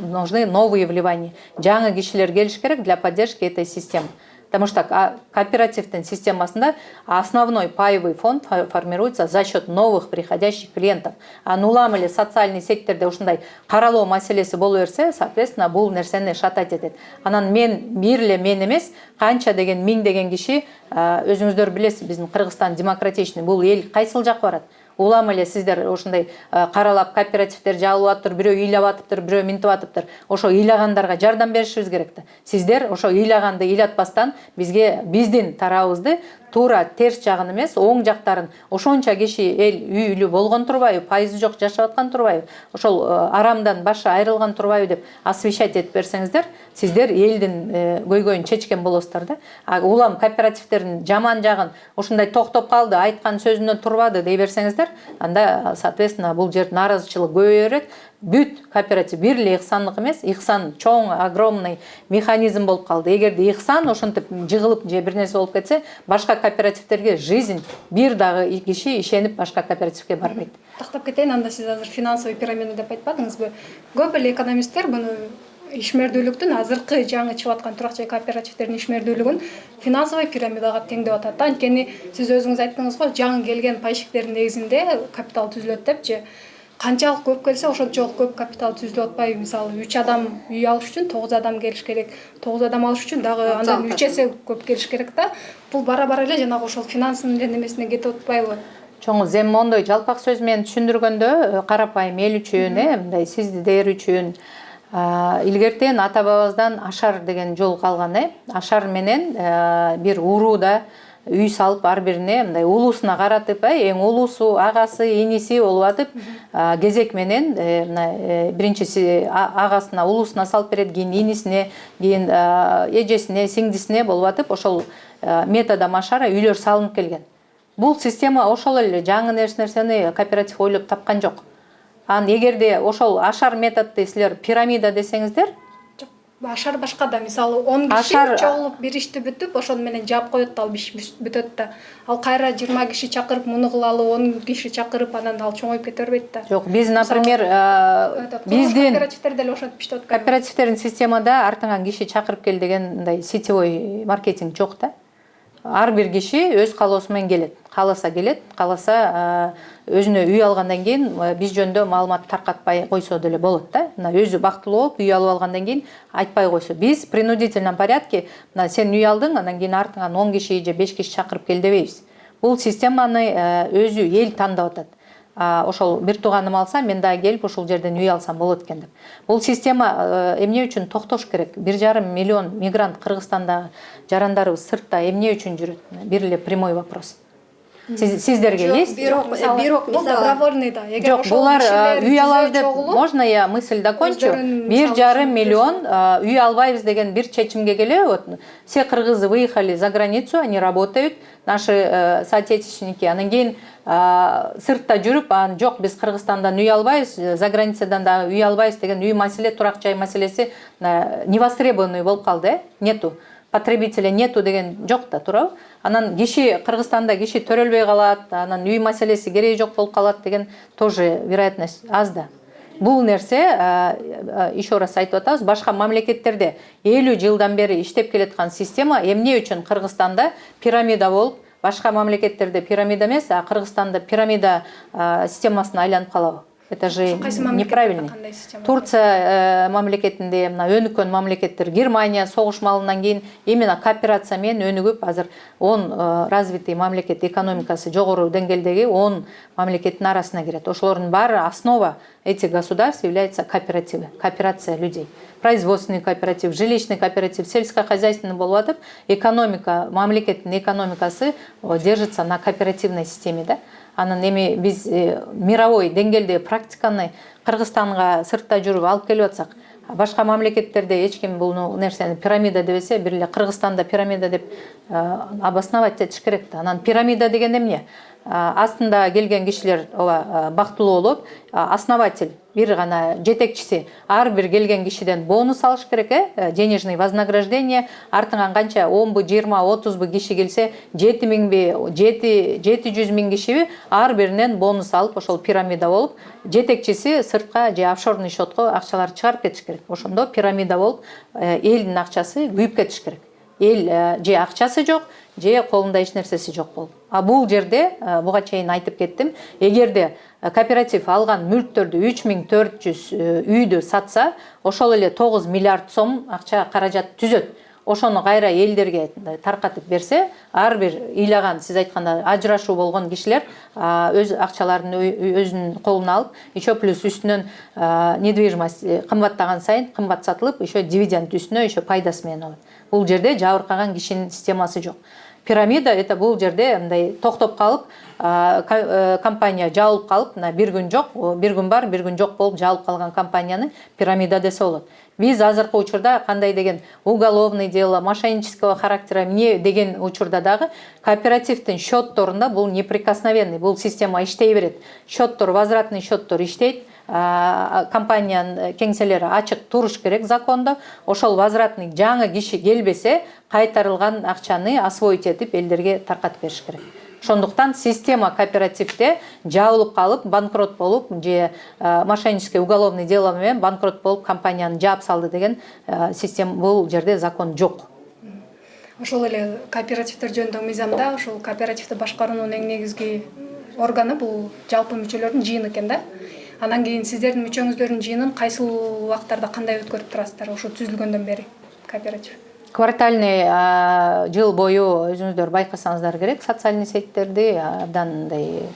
нужны новые вливания. Жаңы кишилер келиш керек для поддержки этой системы. Потому что кооперативдин системасында основной паевый фонд формируется за счет новых приходящих клиентов. А улам эле социальный сеттерде ушундай каралоо маселеси боло берсе, соответственно, бул нерсени шатать этет. Анан бир эле мен эмес, канча деген миң деген киши, өзүңүздөр билесиз, биздин Кыргызстан демократичный, бул эл кайсыл жакка барат? Улам эле сиздер ошондой каралап кооперативдер жабылып атыптыр, бирөө ыйлап атыптыр, бирөө минтип атыптыр. Ошо ыйлагандарга жардам беришибиз керек да. Сиздер ошо ыйлаганды ыйлатпастан биздин тарабыбызды туура терс жагын эмес, оң жактарын ошонча киши эл үйлүү болгон турбайбы, пайызы жок жашап аткан турбайбы, ошол арамдан башы айрылган турбайбы деп освещать этип берсеңиздер, сиздер элдин көйгөйүн чечкен болосуздар да. Улам кооперативдердин жаман жагын ушундай токтоп калды, айткан сөзүнөн турбады дей берсеңиздер, анда соответственно бул жер нааразычылык көбөйө берет. Бүт кооператив бир эле Ихсандык эмес, Ихсан чоң огромный механизм болуп калды. Эгерде Ихсан ошентип жыгылып же бир нерсе болуп кетсе, башка кооперативдерге жизнь бир дагы киши ишенип башка кооперативге барбайт. Тактап кетейин, анда сиз азыр финансовый пирамида деп айтпадыңызбы? Көп эле экономисттер буну ишмердүүлүктүн азыркы жаңы чыгып аткан турак жай кооперативдердин ишмердүүлүгүн финансовый пирамидага теңдеп атат. Анткени сиз өзүңүз айттыңыз го, жаңы келген пайщиктердин негизинде капитал түзүлөт депчи. Канчалык көп келсе, ошончолук көп капитал түзүлүп атпайбы? Мисалы 3 адам үй алыш үчүн 9 адам келиш керек. 9 адам алыш үчүн дагы андан 3 эсе көп келиш керек да. Бул бара-бара эле жанагы ошол финанстын немесине кетип атпайбы? Чоңуз эми мондой жалпак сөз менен түшүндүргөндө, карапайым эл үчүн, мындай сиздер үчүн илгертен ата бабабыздан ашар деген жол калган, ашар менен бир урууда үй салып ар бирине мындай улусуна каратып, эң улусу, агасы, иниси болуп атып, кезек менен мына биринчиси агасына, улусуна салып берет, кийин инисине, кийин эжесине, сиңдисине болуп атып, ошол методом ашара үйлөр салынып келген. Бул система ошол эле жаңы нерсени кооператив ойлоп тапкан жок. Эгерде ошол ашар методду силер пирамида десеңиздер, Ашар башка да, мисалы 10 киши чогулуп бир ишти бүтүп ошону менен жаап коет да, ал бүтөт да. Ал кайра 20 киши чакырып муну кылалы, 10 киши чакырып анан ал чоңоюп кете бербейт да. Жок, биз, например, биздин кооперативдер деле ошентип иштеп аткан. кооперативтердин системада артыңан киши чакырып кел деген мындай сетевой маркетинг жок да. Ар бир киши өз каалоосу менен келет. Келет, кааласа өзүнө үй алгандан кийин биз жөнүндө маалымат таркатпай койсо деле болот да. Мына өзү бактылуу болуп үй алып алгандан кийин айтпай койсо. Биз принудительном порядке, мына сен үй алдың, андан кийин артыңан 10 киши же 5 киши чакырып кел дебейбиз. Бул системаны өзү эл тандап атат. Ошол бир тууганым алса, мен дагы келип ушул жерден үй алсам болот экен деп. Бул система эмне үчүн токтош керек? 1,5 миллион мигрант Кыргызстанда жарандарыбыз сыртта эмне үчүн жүрөт? Бир эле прямой вопрос. Сиздерге есть? Бирок Бул добровольный да. Жок, булар үй алабыз деп, можно я мысль докончу? 1,5 миллион үй албайбыз деген бир чечимге келеби? Вот все кыргызы выехали за границу, они работают, наши соотечественники, анан кийин сыртта жүрүп, жок, биз Кыргызстандан үй албайбыз, за границадан да үй албайбыз деген үй маселе, турак жай маселеси невостребованный болуп калды, нету. Потребителя нету деген жок да, туурабы? Анан киши Кыргызстанда киши төрөлбөй калат, анан үй маселеси кереги жок болуп калат деген тоже вероятность аз да. Бул нерсе, еще раз айтып атабыз, башка мамлекеттерде 50 жылдан бери иштеп келаткан система эмне үчүн Кыргызстанда пирамида болуп, башка мамлекеттерде пирамида эмес, а Кыргызстанда пирамида системасына айланып калабы? Это же неправильно. Турция мамлекетинде, өнүккөн мамлекеттер, Германия согуш малынан кийин именно кооперация менен өнүгүп, азыр 10 развитый мамлекет экономикасы жогору деңгээлдеги 10 мамлекеттин арасына кирет. Ошолордун баары основа этих государств является кооперативы, кооперация людей. Производственный кооператив, жилищный кооператив, сельскохозяйственный болуп атып, экономика, мамлекеттин экономикасы держится на кооперативной системе, да? Анан эми биз мировой деңгээлде практиканы Кыргызстанга сыртта жүрүп алып келип атсак, башка мамлекеттерде эч ким бул нерсени пирамида дебесе, бир эле Кыргызстанда пирамида деп обосновать этиш керек да. Анан пирамида деген эмне? Астында келген кишилер бактылуу болот, основатель, бир гана жетекчиси ар бир келген кишиден бонус алыш керек, денежный вознаграждение, артыңан канча 10 20 30 киши келсе, 700 миң кишиби ар биринен бонус алып, ошол пирамида болуп, жетекчиси сыртка же офшорный счетко акчаларды чыгарып кетиш керек. Ошондо пирамида болуп, элдин акчасы күйүп кетиш керек. Эл же акчасы жок, же колунда эч нерсеси жок болуп. А бул жерде буга чейин айтып кеттим, эгерде кооператив алган мүлктөрдү 3400 үйдү сатса, ошол эле 9 миллиард сом акча каражат түзөт. Ошону кайра элдерге таркатып берсе, ар бир ыйлаган, сиз айтканда ажырашуу болгон кишилер өз акчаларын өзүнүн колуна алып, еще плюс үстүнөн недвижимость кымбаттаган сайын кымбат сатылып, еще дивиденд үстүнө еще пайдасы менен алат. Бул жерде жабыркаган кишинин системасы жок. Пирамида это бул жерде мындай токтоп калып, компания жабылып калып, бир күн жок, бир күн бар, бир күн жок болуп жабылып калган компанияны пирамида десе болот. Биз азыркы учурда кандай деген уголовный дело, мошеннического характера эмне деген учурда дагы кооперативдин счетторунда бул неприкосновенный, бул система иштей берет. Счеттор, возвратный счеттор иштейт. Компаниянын кеңселери ачык туруш керек закондо. Ошол возвратный жаңы киши келбесе, кайтарылган акчаны освоить этип элдерге таркатып бериш керек. Ошондуктан система кооперативде жабылып калып, банкрот болуп, же мошеннический уголовный дело менен банкрот болуп компанияны жаап салды деген система бул жерде закон жок. Ошол эле кооперативдер жөнүндө мыйзамда ошол кооперативди башкаруунун эң негизги органы бул жалпы мүчөлөрдүн жыйыны экен да. Анан кийин сиздердин мүчөңүздөрдүн жыйынын кайсыл убактарда кандай өткөрүп турасыздар ошо түзүлгөндөн бери кооператив? Квартальный жыл бою өзүңүздөр байкасаңыздар керек, социальный сеттерди абдан мындай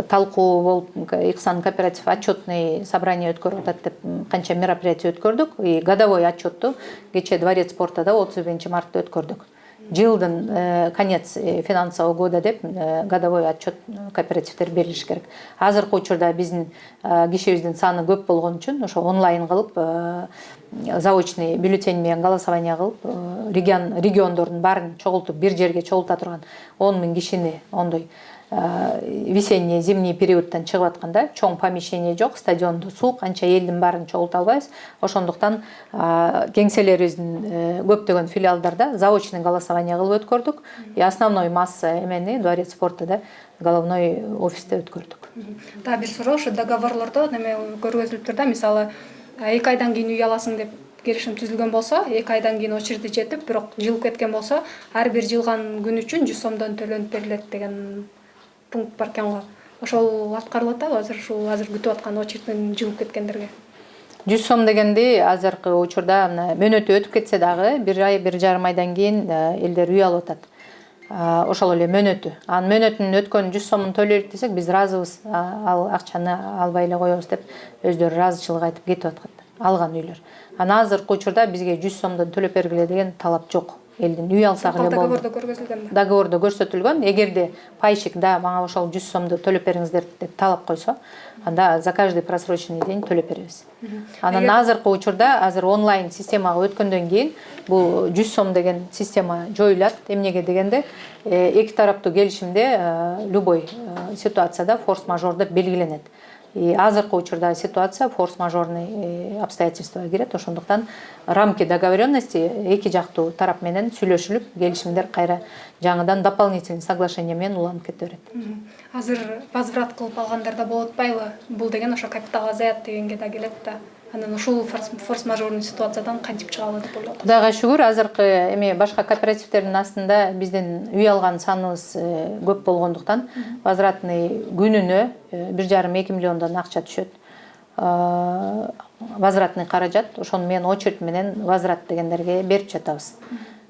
талкуу болуп, Иксан кооператив отчетный собрание өткөрүп атат деп канча мероприятие өткөрдүк. И годовой отчетту кечээ Дворец спортада 31 мартта өткөрдүк. Жылдын конец финансового года деп годовой отчет кооперативдер берилиш керек. Азыркы учурда биздин кишибиздин саны көп болгон үчүн ошо онлайн кылып, заочный бюллетень менен голосование кылып, региондордун баарын чогултуп бир жерге чогулта турган 10 000 кишини ондой весенний зимний периодтан чыгып атканда чоң помещение жок, стадиондо суук, анча элдин баарын чогулта албайбыз. Ошондуктан кеңселерибиздин көптөгөн филиалдарда заочный голосование кылып өткөрдүк. И основной масса эмени дворец спорта да головной офисте өткөрдүк. Дагы бир суроо, ошо договорлордо неме көргөзүлүп тур да, мисалы 2 айдан кийин үй аласың деп келишим түзүлгөн болсо, 2 айдан кийин очереди жетип, бирок жылып кеткен болсо, ар бир жылган күн үчүн 100 сомдон төлөнүп берилет деген пункт бар экен го. Ошол аткарылып атабы азыр күтүп аткан очередин жылып кеткендерге? 100 сом дегенди азыркы учурда мөөнөтү өтүп кетсе дагы 1 ай 1,5 айдан кийин элдер үй алып атат. Ошол эле мөөнөтү. Анын мөөнөтүнүн өткөн 100 сомун төлөйт десек, биз разыбыз, ал акчаны албай эле коебуз деп өздөрү ыраазычылык айтып кетип аткан алган үйлөр. Анан азыркы учурда бизге 100 сомдон төлөп бергиле деген талап жок. Элдин үй алсак эле болду. Договордо көргөзүлгөнбү? Договордо көрсөтүлгөн. Эгерде пайщик да мага ошол 100 сомду төлөп бериңиздер деп талап койсо, анда за каждый просроченный день төлөп беребиз. Анан азыркы учурда азыр онлайн системага өткөндөн кийин бул 100 сом деген система жоюлат. Эмнеге дегенде, эки тараптуу келишимде любой ситуацияда форс-мажор деп белгиленет. И азыркы учурда ситуация форс-мажорный обстоятельствага кирет. Ошондуктан рамки договоренности эки жактуу тарап менен сүйлөшүлүп, келишимдер кайра жаңыдан дополнительный соглашение менен уланып кете берет. Азыр возврат кылып алгандарда болуп атпайбы? Бул деген ошо капиталга заят дегенге да келет да. Анан ушул форс-мажорный ситуациядан кантип чыга алат деп ойлоп атасыз? Кудайга шүгүр, азыркы эми башка кооперативтердин астында биздин үй алган саныбыз көп болгондуктан возвратный күнүнө 1,5-2 миллиондон акча түшөт. Возвратный каражат, ошону мен очередь менен возврат дегендерге берип жатабыз.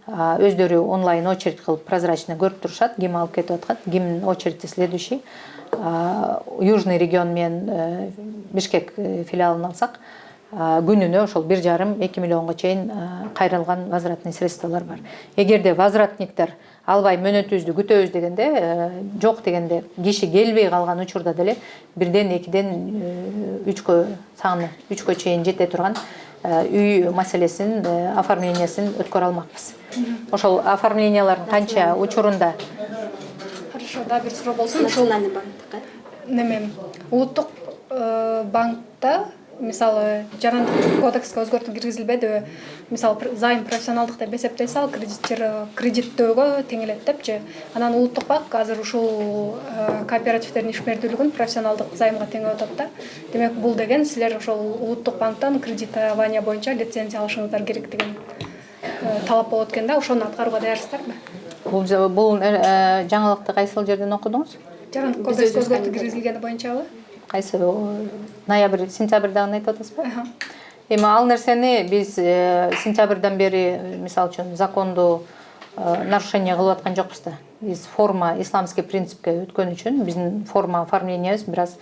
Өздөрү онлайн очередь кылып прозрачно көрүп турушат, ким алып кетип аткан, кимдин очереди следующий. Южный регион менен Бишкек филиалын алсак, күнүнө ошол 1,5-2 миллионго чейин кайрылган возвратный средстволор бар. Эгерде возвратниктер албай мөөнөтүбүздү күтөбүз дегенде, жок дегенде, киши келбей калган учурда деле 1ден 2ден 3кө саны 3кө чейин жете турган үй маселесин, оформлениясын өткөрө алмакпыз. Ошол оформлениялардын канча учурунда? Хорошо, да, бир суроо болсун. Национальный банкта Неме, улуттук банкта, мисалы, жарандык кодекске өзгөртүү киргизилбедиби? Мисалы, займ профессионалдык деп эсептей сал, кредиттөөгө тең элет депчи. Анан улуттук банк азыр ушул кооперативдердин ишмердүүлүгүн профессионалдык займга теңеп атат да. Демек, бул деген силер ошол улуттук банктан кредитование боюнча лицензия алышыңыздар керек деген талап болот экен да. Ошону аткарууга даярсыздарбы? Бул жаңылыкты кайсыл жерден окудуңуз? Жарандык кодекске өзгөртүү киргизилгени боюнчабы? Кайсы ноябрь, сентябрдагы айтып атасызбы? Эми ал нерсени биз сентябрдан бери, мисалы үчүн, законду нарушение кылып аткан жокпуз да. Биз форма исламский принципке өткөн үчүн биздин форма оформлениябыз бир аз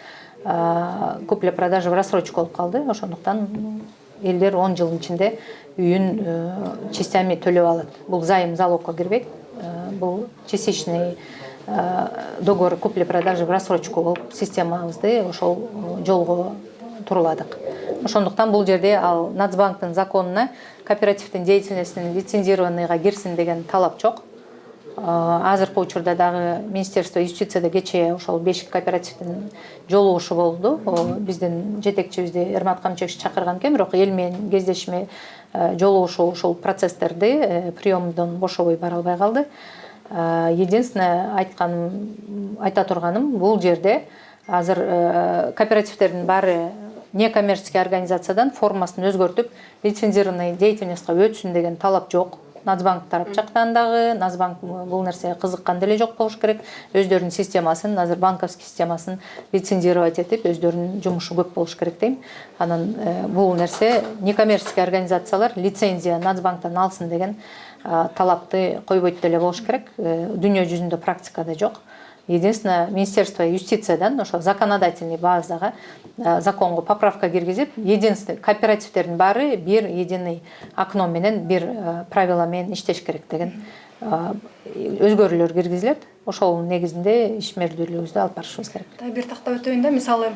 купля-продажа в рассрочку болуп калды. Ошондуктан элдер 10 жылдын ичинде үйүн частями төлөп алат. Бул займ залогко кирбейт. Бул частичный договор купли-продажи в рассрочку болуп системабызды ошол жолго туруладык. Ошондуктан бул жерде ал Нацбанктын законуна кооперативдин деятельностин лицензированныйга кирсин деген талап жок. Азыркы учурда дагы Министерство юстицияда кечээ ошол 5 кооперативдин жолугушу болду. Биздин жетекчибизди Эрмат Камчекович чакырган экен, бирок эл менен кездешме жолугушу ушул процесстерди приемдон бошобой бара албай калды. Единственное айта турганым, бул жерде азыр кооперативтердин баары некоммерческий организациядан формасын өзгөртүп, лицензированный деятельностька өтсүн деген талап жок. Нацбанк тарап жактан дагы, Нацбанк бул нерсеге кызыккан деле жок болуш керек. Өздөрүнүн системасын, азыр банковский системасын лицензировать этип, өздөрүнүн жумушу көп болуш керек дейм. Анан бул нерсе некоммерческий организациялар лицензия Нацбанктан алсын деген талапты койбойт деле болуш керек. Дүйнө жүзүндө практикада жок. Единственное, Министерство юстициядан ошо законодательный базага законго поправка киргизип, единственный кооперативтердин баары бир единый окно менен, бир правила менен иштеш керек деген өзгөрүүлөр киргизилет. Ошол негизинде ишмердүүлүгүбүздү алып барышыбыз керек. Бир тактап өтөйүн да, мисалы,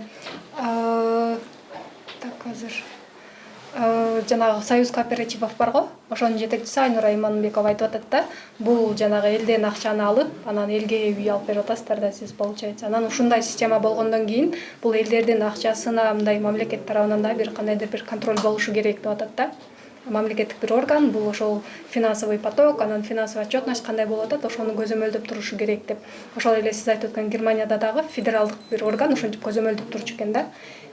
так азыр жанагы союз кооперативов барго, ошонун жетекчиси Айнура Иманбекова айтып атат да, бул жанагы элден акчаны алып, анан элге үй алып берип атасыздар да сиз, получается. Анан ушундай система болгондон кийин бул элдердин акчасына мындай мамлекет тарабынан да бир кандайдыр бир контроль болушу керек деп атат да. Мамлекеттик бир орган, бул ошол финансовый поток, анан финансовый отчетность кандай болуп атат, ошону көзөмөлдөп турушу керек деп. Ошол эле сиз айтып аткан Германияда дагы федералдык бир орган ошентип көзөмөлдөп турчу экен да.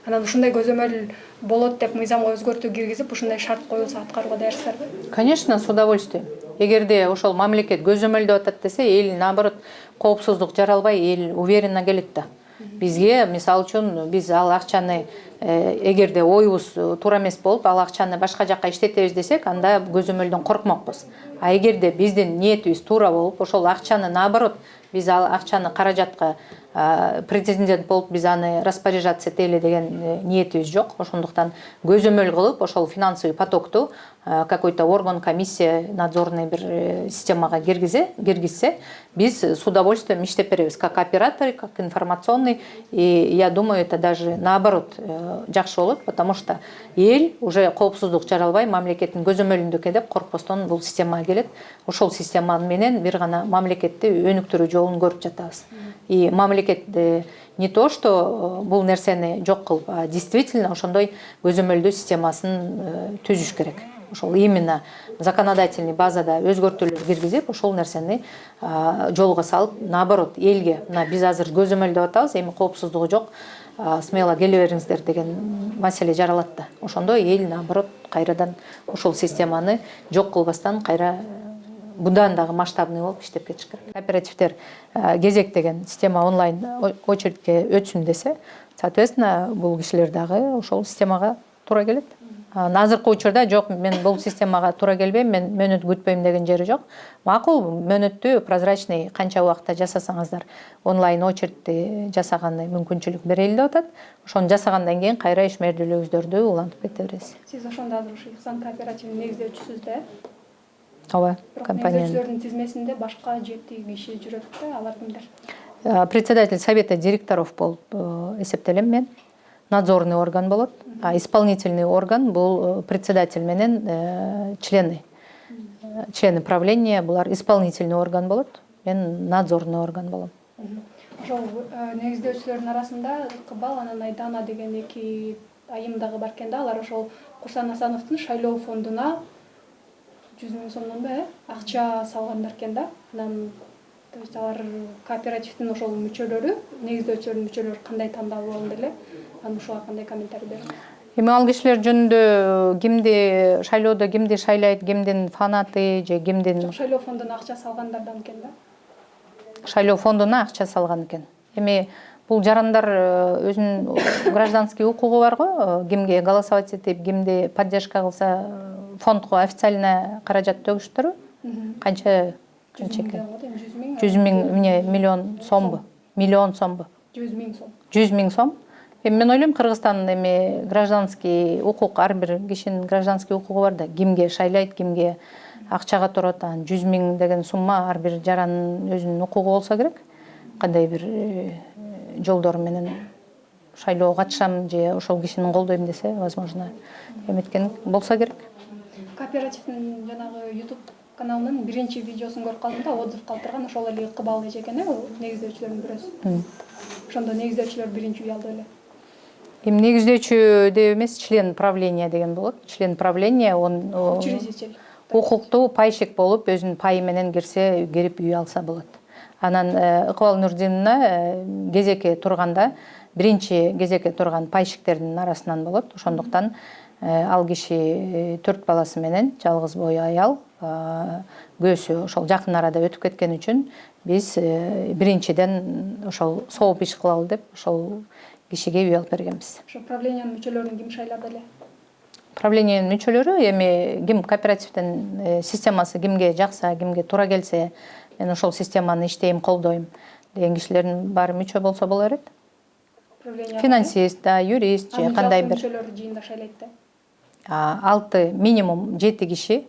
Анан ушундай көзөмөл болот деп мыйзамга өзгөртүү киргизип, ушундай шарт коюлса аткарууга даярсыздарбы? Конечно, с удовольствием. Эгерде ошол мамлекет көзөмөлдөп атат десе, эл наоборот коопсуздук жаралбай, эл уверенно келет да. Бизге мисалы үчүн биз ал акчаны эгерде оюбуз туура эмес болуп, ал акчаны башка жакка иштетебиз десек, анда көзөмөлдөн коркмокпуз. А эгерде биздин ниетибиз туура болуп, ошол акчаны наоборот биз ал акчаны каражатка претендент болуп биз аны распоряжаться этели деген ниетибиз жок. Ошондуктан көзөмөл кылып, ошол финансовый потокту какой-то орган, комиссия, надзорный бир системага киргизсе, биз с удовольствием иштеп беребиз, как операторы, как информационный. И я думаю, это даже наоборот жакшы болот, потому что эл уже коопсуздук жаралбай, мамлекеттин көзөмөлүндө деп коркпостон бул системага келет. Ошол система менен бир гана мамлекетти өнүктүрүү жолун көрүп жатабыз. И мамлекет не то, что бул нерсени жок кылып, а действительно ошондой көзөмөлдөө системасын түзүш керек. Ошол именно законодательный базада өзгөртүүлөр киргизип, ошол нерсени жолго салып, наоборот, элге мына биз азыр көзөмөлдөп атабыз, эми коопсуздугу жок, смело келе бериңиздер деген маселе жаралат да. Ошондо эл наоборот кайрадан ошол системаны жок кылбастан кайра bundan дагы масштабный болуп иштеп кетиш керек. Кооперативдер кезектеген система онлайн очередке өтсүн десе, соответственно, бул кишилер дагы ошол системага туура келет. Азыркы учурда жок, мен бул системага туура келбейм, мен мөөнөт күтпөйм деген жери жок. Макул, мөөнөттү прозрачный канча убакытта жасасаңыздар, онлайн очередти жасаганы мүмкүнчүлүк берели деп атат. Ошону жасагандан кийин кайра ишмердүүлүгүңүздөрдү улантып кете бересиз. Сиз ошондо азыр ушу Ихсан кооперативинин негиздөөчүсүз да? Ооба, компания. Негиздөөчүлөрдүн тизмесинде башка 7 киши жүрөт да, алар кимдер? Председатель совета директоров болуп эсептелем мен. Надзорный орган болот, а исполнительный орган бул председатель менен члены правления, булар исполнительный орган болот, мен надзорный орган болом. Ошол негиздөөчүлөрдүн арасында Ыкбал анан Айдана деген 2 айым дагы бар экен да, алар ошол Курсан Асановдун шайлоо фондуна 100 000 сомдон акча салгандар экен да. Анан то есть алар кооперативдин ошол мүчөлөрү, негиздөөчүлөрдүн мүчөлөрү кандай тандалып алынды эле? Анан ушуга кандай комментарий бериңиз? Эми ал кишилер жөнүндө кимди шайлоодо кимди шайлайт, кимдин фанаты же кимдин шайлоо фондуна акча салгандардан экен да. Шайлоо фондуна акча салган экен. Эми бул жарандар өзүнүн гражданский укугу бар го, кимге голосовать этип, кимди поддержка кылса фондго официально каражат төгүштүрбү? Канча экен? 100 000 миллион сомбу? Миллион сомбу? 100 000 сом. 100 000 сом. Эми мен ойлойм, Кыргызстан эми гражданский укук, ар бир кишинин гражданский укугу бар да, кимге шайлайт, кимге акчага турат, 100 000 деген сумма ар бир жарандын өзүнүн укугу болсо керек. Кандай бир жолдор менен шайлоого катышам же ошол кишини колдойм десе, возможно, эметкен болсо керек. Кооперативдин жанагы YouTube каналынын биринчи видеосун көрүп калдым да, отзыв калтырган ошол эле Ыкбал эже экен, негиздөөчүлөрдүн бирөөсү. Ошондо негиздөөчүлөр биринчи үй алды эле. Эми негиздөөчү деп эмес, член правления деген болот. Член правления учредитель. Укуктуу пайщик болуп, өзүнүн пайы менен кирип үй алса болот. Анан Ыкбал Нурдиновна кезекке турганда, биринчи кезекке турган пайщиктердин арасынан болот. Ошондуктан ал киши 4 баласы менен жалгыз бой аял, көөсү ошол жакын арада өтүп кеткен үчүн биз биринчиден ошол сооп иш кылалы деп ошол кишиге үй алып бергенбиз. Ошо правлениянын мүчөлөрүн ким шайлады эле? Правлениянын мүчөлөрү эми ким кооперативдин системасы кимге жакса, кимге туура келсе, мен ошол системаны иштейм, колдойм деген кишилердин баары мүчө болсо боло берет. Финансист, юрист же кандай бир. Мүчөлөр жыйында шайлайт да. 6 минимум 7 киши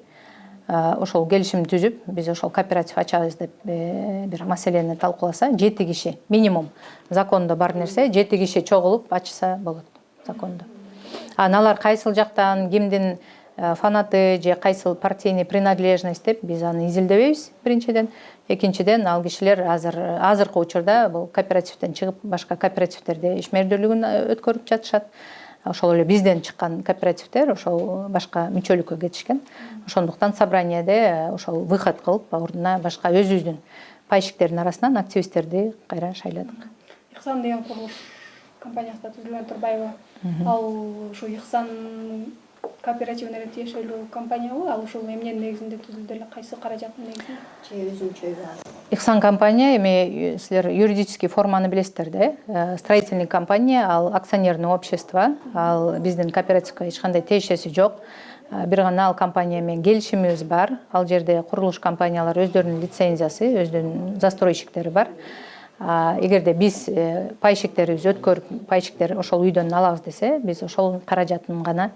ошол келишим түзүп, биз ошол кооператив ачабыз деп бир маселени талкууласа, 7 киши минимум закондо бар нерсе, 7 киши чогулуп ачса болот закондо. Аналар кайсыл жактан, кимдин фанаты же кайсыл партийный принадлежность деп биз аны изилдебейбиз биринчиден. Экинчиден ал кишилер азыркы учурда бул кооперативден чыгып башка кооперативтерде ишмердүүлүгүн өткөрүп жатышат. Ошол эле бизден чыккан кооперативдер ошол башка мүчөлүккө кетишкен. Ошондуктан собранияде ошол выход кылып ордуна башка өзүбүздүн пайщиктердин арасынан активисттерди кайра шайладык. Ихсан деген курулуш компаниясында түзүлгөн Турбаева. Ал ушу Ихсан кооперативине тиешелүү компаниябы? Ал ушул эмненин негизинде түзүлдү эле? Кайсы каражаттын негизинде? Өзүнчө Ихсан компания эми силер юридический форманы билесиздер да. Строительный компания, ал акционерное общество, ал биздин кооперативге эч кандай тиешеси жок. Бир гана ал компания менен келишимибиз бар. Ал жерде курулуш компаниялар өздөрүнүн лицензиясы, өздөрүнүн застройщиктери бар. Эгерде биз пайщиктерибиз өткөрүп, пайщиктер ошол үйдөн алабыз десе, биз ошол каражатын гана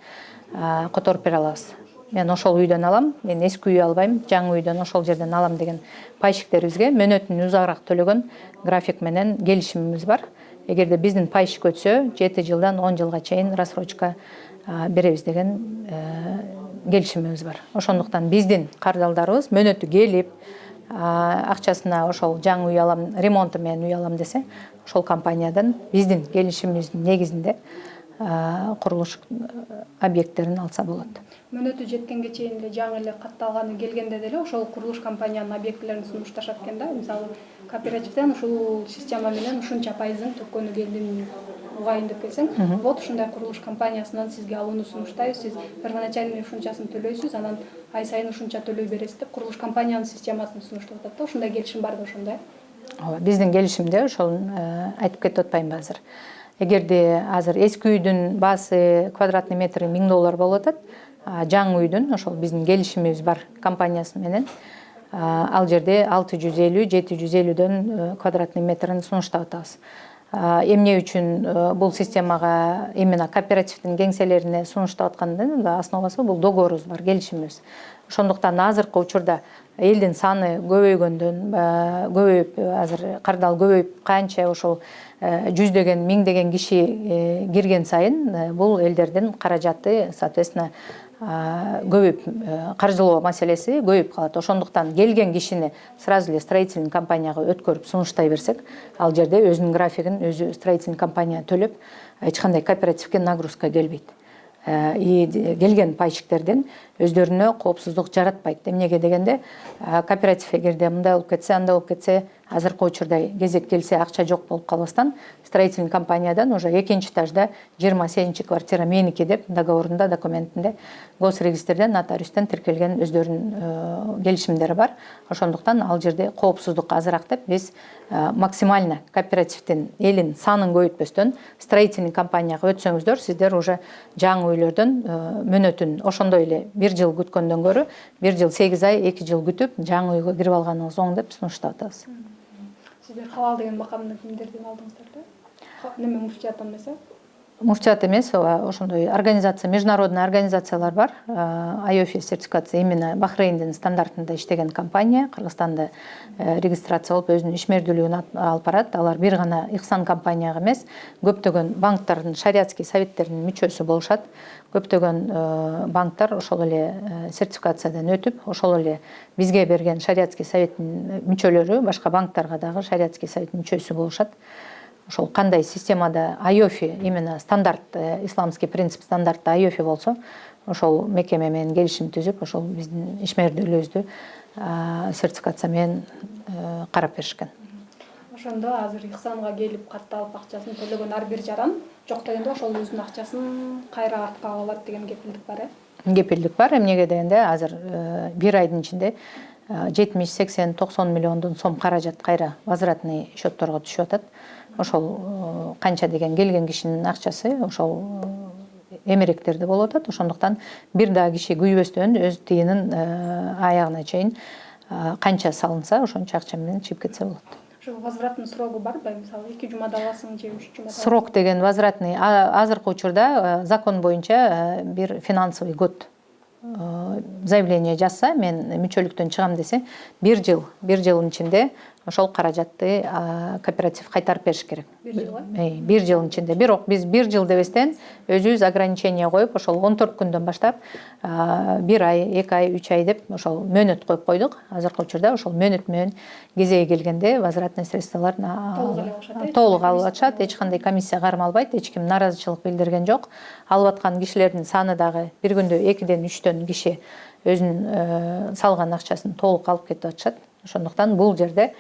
которуп бере алабыз. Мен ошол үйдөн алам, мен эски үй албайм, жаңы үйдөн ошол жерден алам деген пайщиктерибизге мөөнөтүн узагыраак төлөгөн график менен келишимибиз бар. Эгерде биздин пайщик өтсө, 7 жылдан 10 жылга чейин рассрочка беребиз деген келишимибиз бар. Ошондуктан биздин кардалдарыбыз мөөнөтү келип, акчасына ошол жаңы үй алам, ремонту менен үй алам десе, ошол компаниядан биздин келишимибиздин негизинде курулуш объекттерин алса болот. Мөөнөтү жеткенге чейин эле жаңы эле катталганы келгенде деле ошол курулуш компаниянын объектилерин сунушташат экен да. Мисалы кооперативден ушул система менен ушунча пайызын төккөнү келдим угайын деп келсең, вот ушундай курулуш компаниясынан сизге алууну сунуштайбыз, сиз первоначальный ушунчасын төлөйсүз, анан ай сайын ушунча төлөй бересиз деп курулуш компаниянын системасын сунуштап атат да. Ушундай келишим бар да ошондой. Ооба, биздин келишимде ошол айтып кетип атпаймынбы азыр. Эгерде азыр эски үйдүн баасы квадратный метри $1000 болуп атат, жаңы үйдүн ошол биздин келишимибиз бар компаниясы менен ал жерде 650-750дөн квадратный метрин сунуштап атабыз. Эмне үчүн бул системага именно кооперативдин кеңселерине сунуштап аткандын основасы бул договорубуз бар, келишимибиз. Ошондуктан азыркы учурда элдин саны көбөйүп, азыр кардал көбөйүп, канча ошол жүздөгөн, миңдеген киши кирген сайын бул элдердин каражаты, соответственно, көбөйүп, каржылоо маселеси көбөйүп калат. Ошондуктан келген кишини сразу эле строительный компанияга өткөрүп сунуштай берсек, ал жерде өзүнүн графигин өзү строительный компания төлөп, эч кандай кооперативге нагрузка келбейт. И келген пайщиктерден өздөрүнө коопсуздук жаратпайт. Эмнеге дегенде, кооператив эгерде мындай болуп кетсе, андай болуп кетсе, азыркы учурда кезек келсе акча жок болуп калбастан, строительный компаниядан уже экинчи этажда 27 квартира меники деп договорунда, документинде госрегистрден, нотариустен тиркелген өздөрүнүн келишимдери бар. Ошондуктан ал жерде коопсуздук азыраак деп биз максимально кооперативдин элин санын көбөйтпөстөн строительный компанияга өтсөңүздөр, сиздер уже жаңы үйлөрдөн мөөнөтүн ошондой эле 1 жыл күткөндөн көрө 1 жыл 8 ай, 2 жыл күтүп жаңы үйгө кирип алганыңыз оң деп сунуштап атабыз. Сиздер халал деген макамды кимдерден алдыңыздар да? Неме муфтият эмес? Муфтият эмес, ошондой организация, международный организациялар бар. IOFI сертификация именно Бахрейндин стандартында иштеген компания, Кыргызстанда регистрация болуп өзүнүн ишмердүүлүгүн алып барат. Алар бир гана Ихсан компанияга эмес, көптөгөн банктардын шариатский советтеринин мүчөсү болушат. Көптөгөн банктар ошол эле сертификациядан өтүп, ошол эле бизге берген шариатский советтин мүчөлөрү башка банктарга дагы шариатский советтин мүчөсү болушат. Ошол кандай системада IOFI именно стандарт, исламский принцип стандартта IOFI болсо, ошол мекеме менен келишим түзүп, ошол биздин ишмердүүлүгүбүздү сертификация менен карап беришкен. Ошондо азыр Ихсанга келип катталып акчасын төлөгөн ар бир жаран жок дегенде ошол өзүнүн акчасын кайра артка ала алат деген кепилдик бар, Кепилдик бар. Эмнеге дегенде азыр бир айдын ичинде 70, 80, 90 миллиондон сом каражат кайра возвратный счетторго түшүп атат. Ошол канча деген келген кишинин акчасы ошол эмеректерде болуп атат. Ошондуктан бир да киши күйбөстөн өз тыйынын аягына чейин канча салынса, ошончо акча менен чыгып кетсе болот. Ошол возвраттын срогу барбы? Мисалы 2 жумада аласың же 3 жумада? Срок деген возвратный азыркы учурда закон боюнча бир финансовый год заявление жазса, мен мүчөлүктөн чыгам десе, 1 жылдын ичинде ошол каражатты кооператив кайтарып бериш керек. Бир жыл, Бир жылдын ичинде. Бирок биз бир жыл дебестен өзүбүз ограничение коюп, ошол 14 күндөн баштап 1 ай, 2 ай, 3 ай деп ошол мөөнөт коюп койдук. Азыркы учурда ошол мөөнөт менен кезеги келгенде возвратный средстволорун толук алып атышат. Эч кандай комиссия кармалбайт, эч ким нааразычылык билдирген жок. Алып аткан кишилердин саны дагы бир күндө 2-ден 3төн киши өзүнүн салган акчасын толук алып кетип атышат. Ошондуктан бул жерде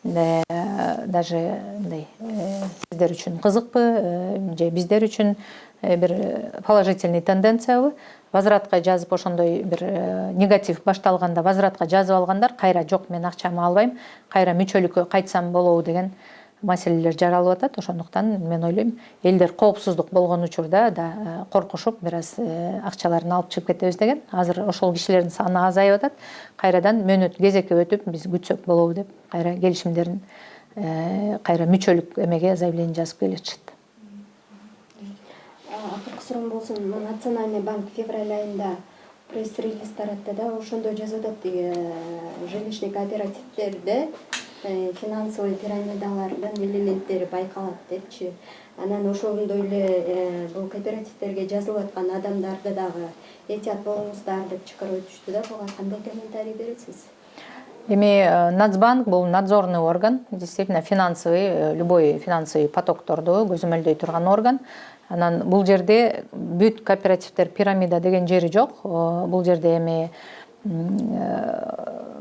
даже мындай сиздер үчүн кызыкпы же биздер үчүн бир положительный тенденциябы? Возвратка жазып ошондой бир негатив башталганда возвратка жазып алгандар кайра жок мен акчамы албайм, кайра мүчөлүккө кайтсам болобу деген маселелер жаралып атат. Ошондуктан мен ойлойм, элдер коопсуздук болгон учурда да коркушуп бир аз акчаларын алып чыгып кетебиз деген. Азыр ошол кишилердин саны азайып атат. Кайрадан мөөнөт кезекке өтүп биз күтсөк болобу деп кайра келишимдерин кайра мүчөлүк эмеге заявление жазып келишет. Акыркы суроом болсун, Национальный банк февраль айында пресс-релиз таратты да, ошондо жазып атат, жилищный кооперативдерде финансовый пирамидалардын элементтери байкалат депчи. Анан ошондой эле бул кооперативдерге жазылып аткан адамдарды дагы этият болуңуздар деп чакырып өтүштү да. Буга кандай комментарий бересиз? Эми Нацбанк бул надзорный орган, действительно финансовый, любой финансовый потокторду көзөмөлдөй турган орган. Анан бул жерде бүт кооперативдер пирамида деген жери жок. Бул жерде эми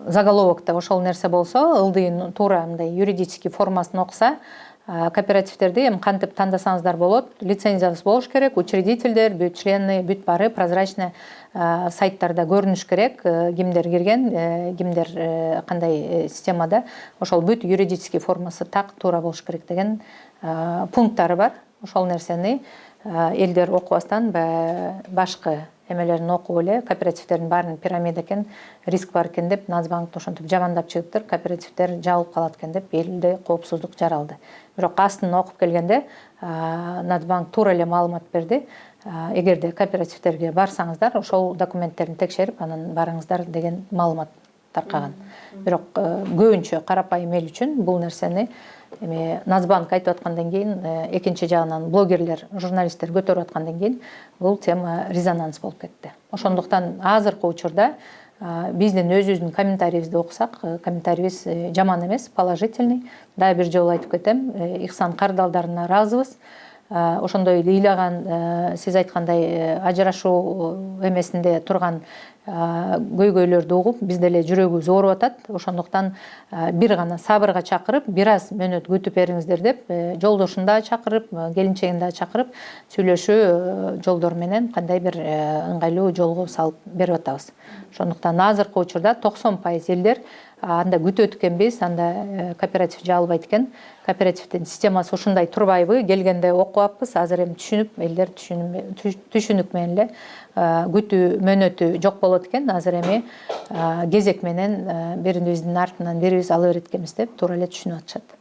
заголовокто ошол нерсе болсо, ылдыйын туура мындай юридический формасын окуса, кооперативдерди эми кантип тандасаңыздар болот. Лицензиясы болуш керек, учредительдер, бүт члены, бүт баары прозрачный сайттарда көрүнүш керек. Кимдер кирген, кимдер кандай системада, ошол бүт юридический формасы так туура болуш керек деген пункттары бар. Ошол нерсени элдер окубастан башкы эмелерин окуп эле кооперативдердин баарынын пирамида экен, риск бар экен деп Нацбанк ошентип жамандап чыгыптыр. Кооперативдер жабылып калат экен деп элде коопсуздук жаралды. Бирок астын окуп келгенде Нацбанк туура эле маалымат берди. Эгерде кооперативдерге барсаңыздар, ошол документтерин текшерип, анан барыңыздар деген маалымат таркаган. Бирок көбүнчө карапайым эл үчүн бул нерсени эми Нацбанк айтып аткандан кийин, экинчи жагынан блогерлер, журналисттер көтөрүп аткандан кийин бул тема резонанс болуп кетти. Ошондуктан азыркы учурда биздин өзүбүздүн комментарийибизди окусак, комментарийибиз жаман эмес, положительный. Дагы бир жолу айтып кетем, Ихсан кардалдарына ыраазыбыз. Ошондой ыйлаган, сиз айткандай ажырашуу эмесинде турган көйгөйлөрдү угуп, бизде эле жүрөгүбүз ооруп атат. Ошондуктан бир гана сабырга чакырып, бир аз мөөнөт күтүп бериңиздер деп, жолдошун да чакырып, келинчегин да чакырып, сүйлөшүү жолдор менен кандай бир ыңгайлуу жолго салып берип атабыз. Ошондуктан азыркы учурда 90% элдер анда күтөт экенбиз, анда кооператив жабылбайт экен. Кооперативдин системасы ушундай турбайбы? Келгенде окуаппыз, азыр эми түшүнүп, элдер түшүнүк менен эле күтүү мөөнөтү жок болот экен. Азыр эми кезек менен бирибиздин артынан бирибиз ала берет экенбиз деп туура эле түшүнүп атышат.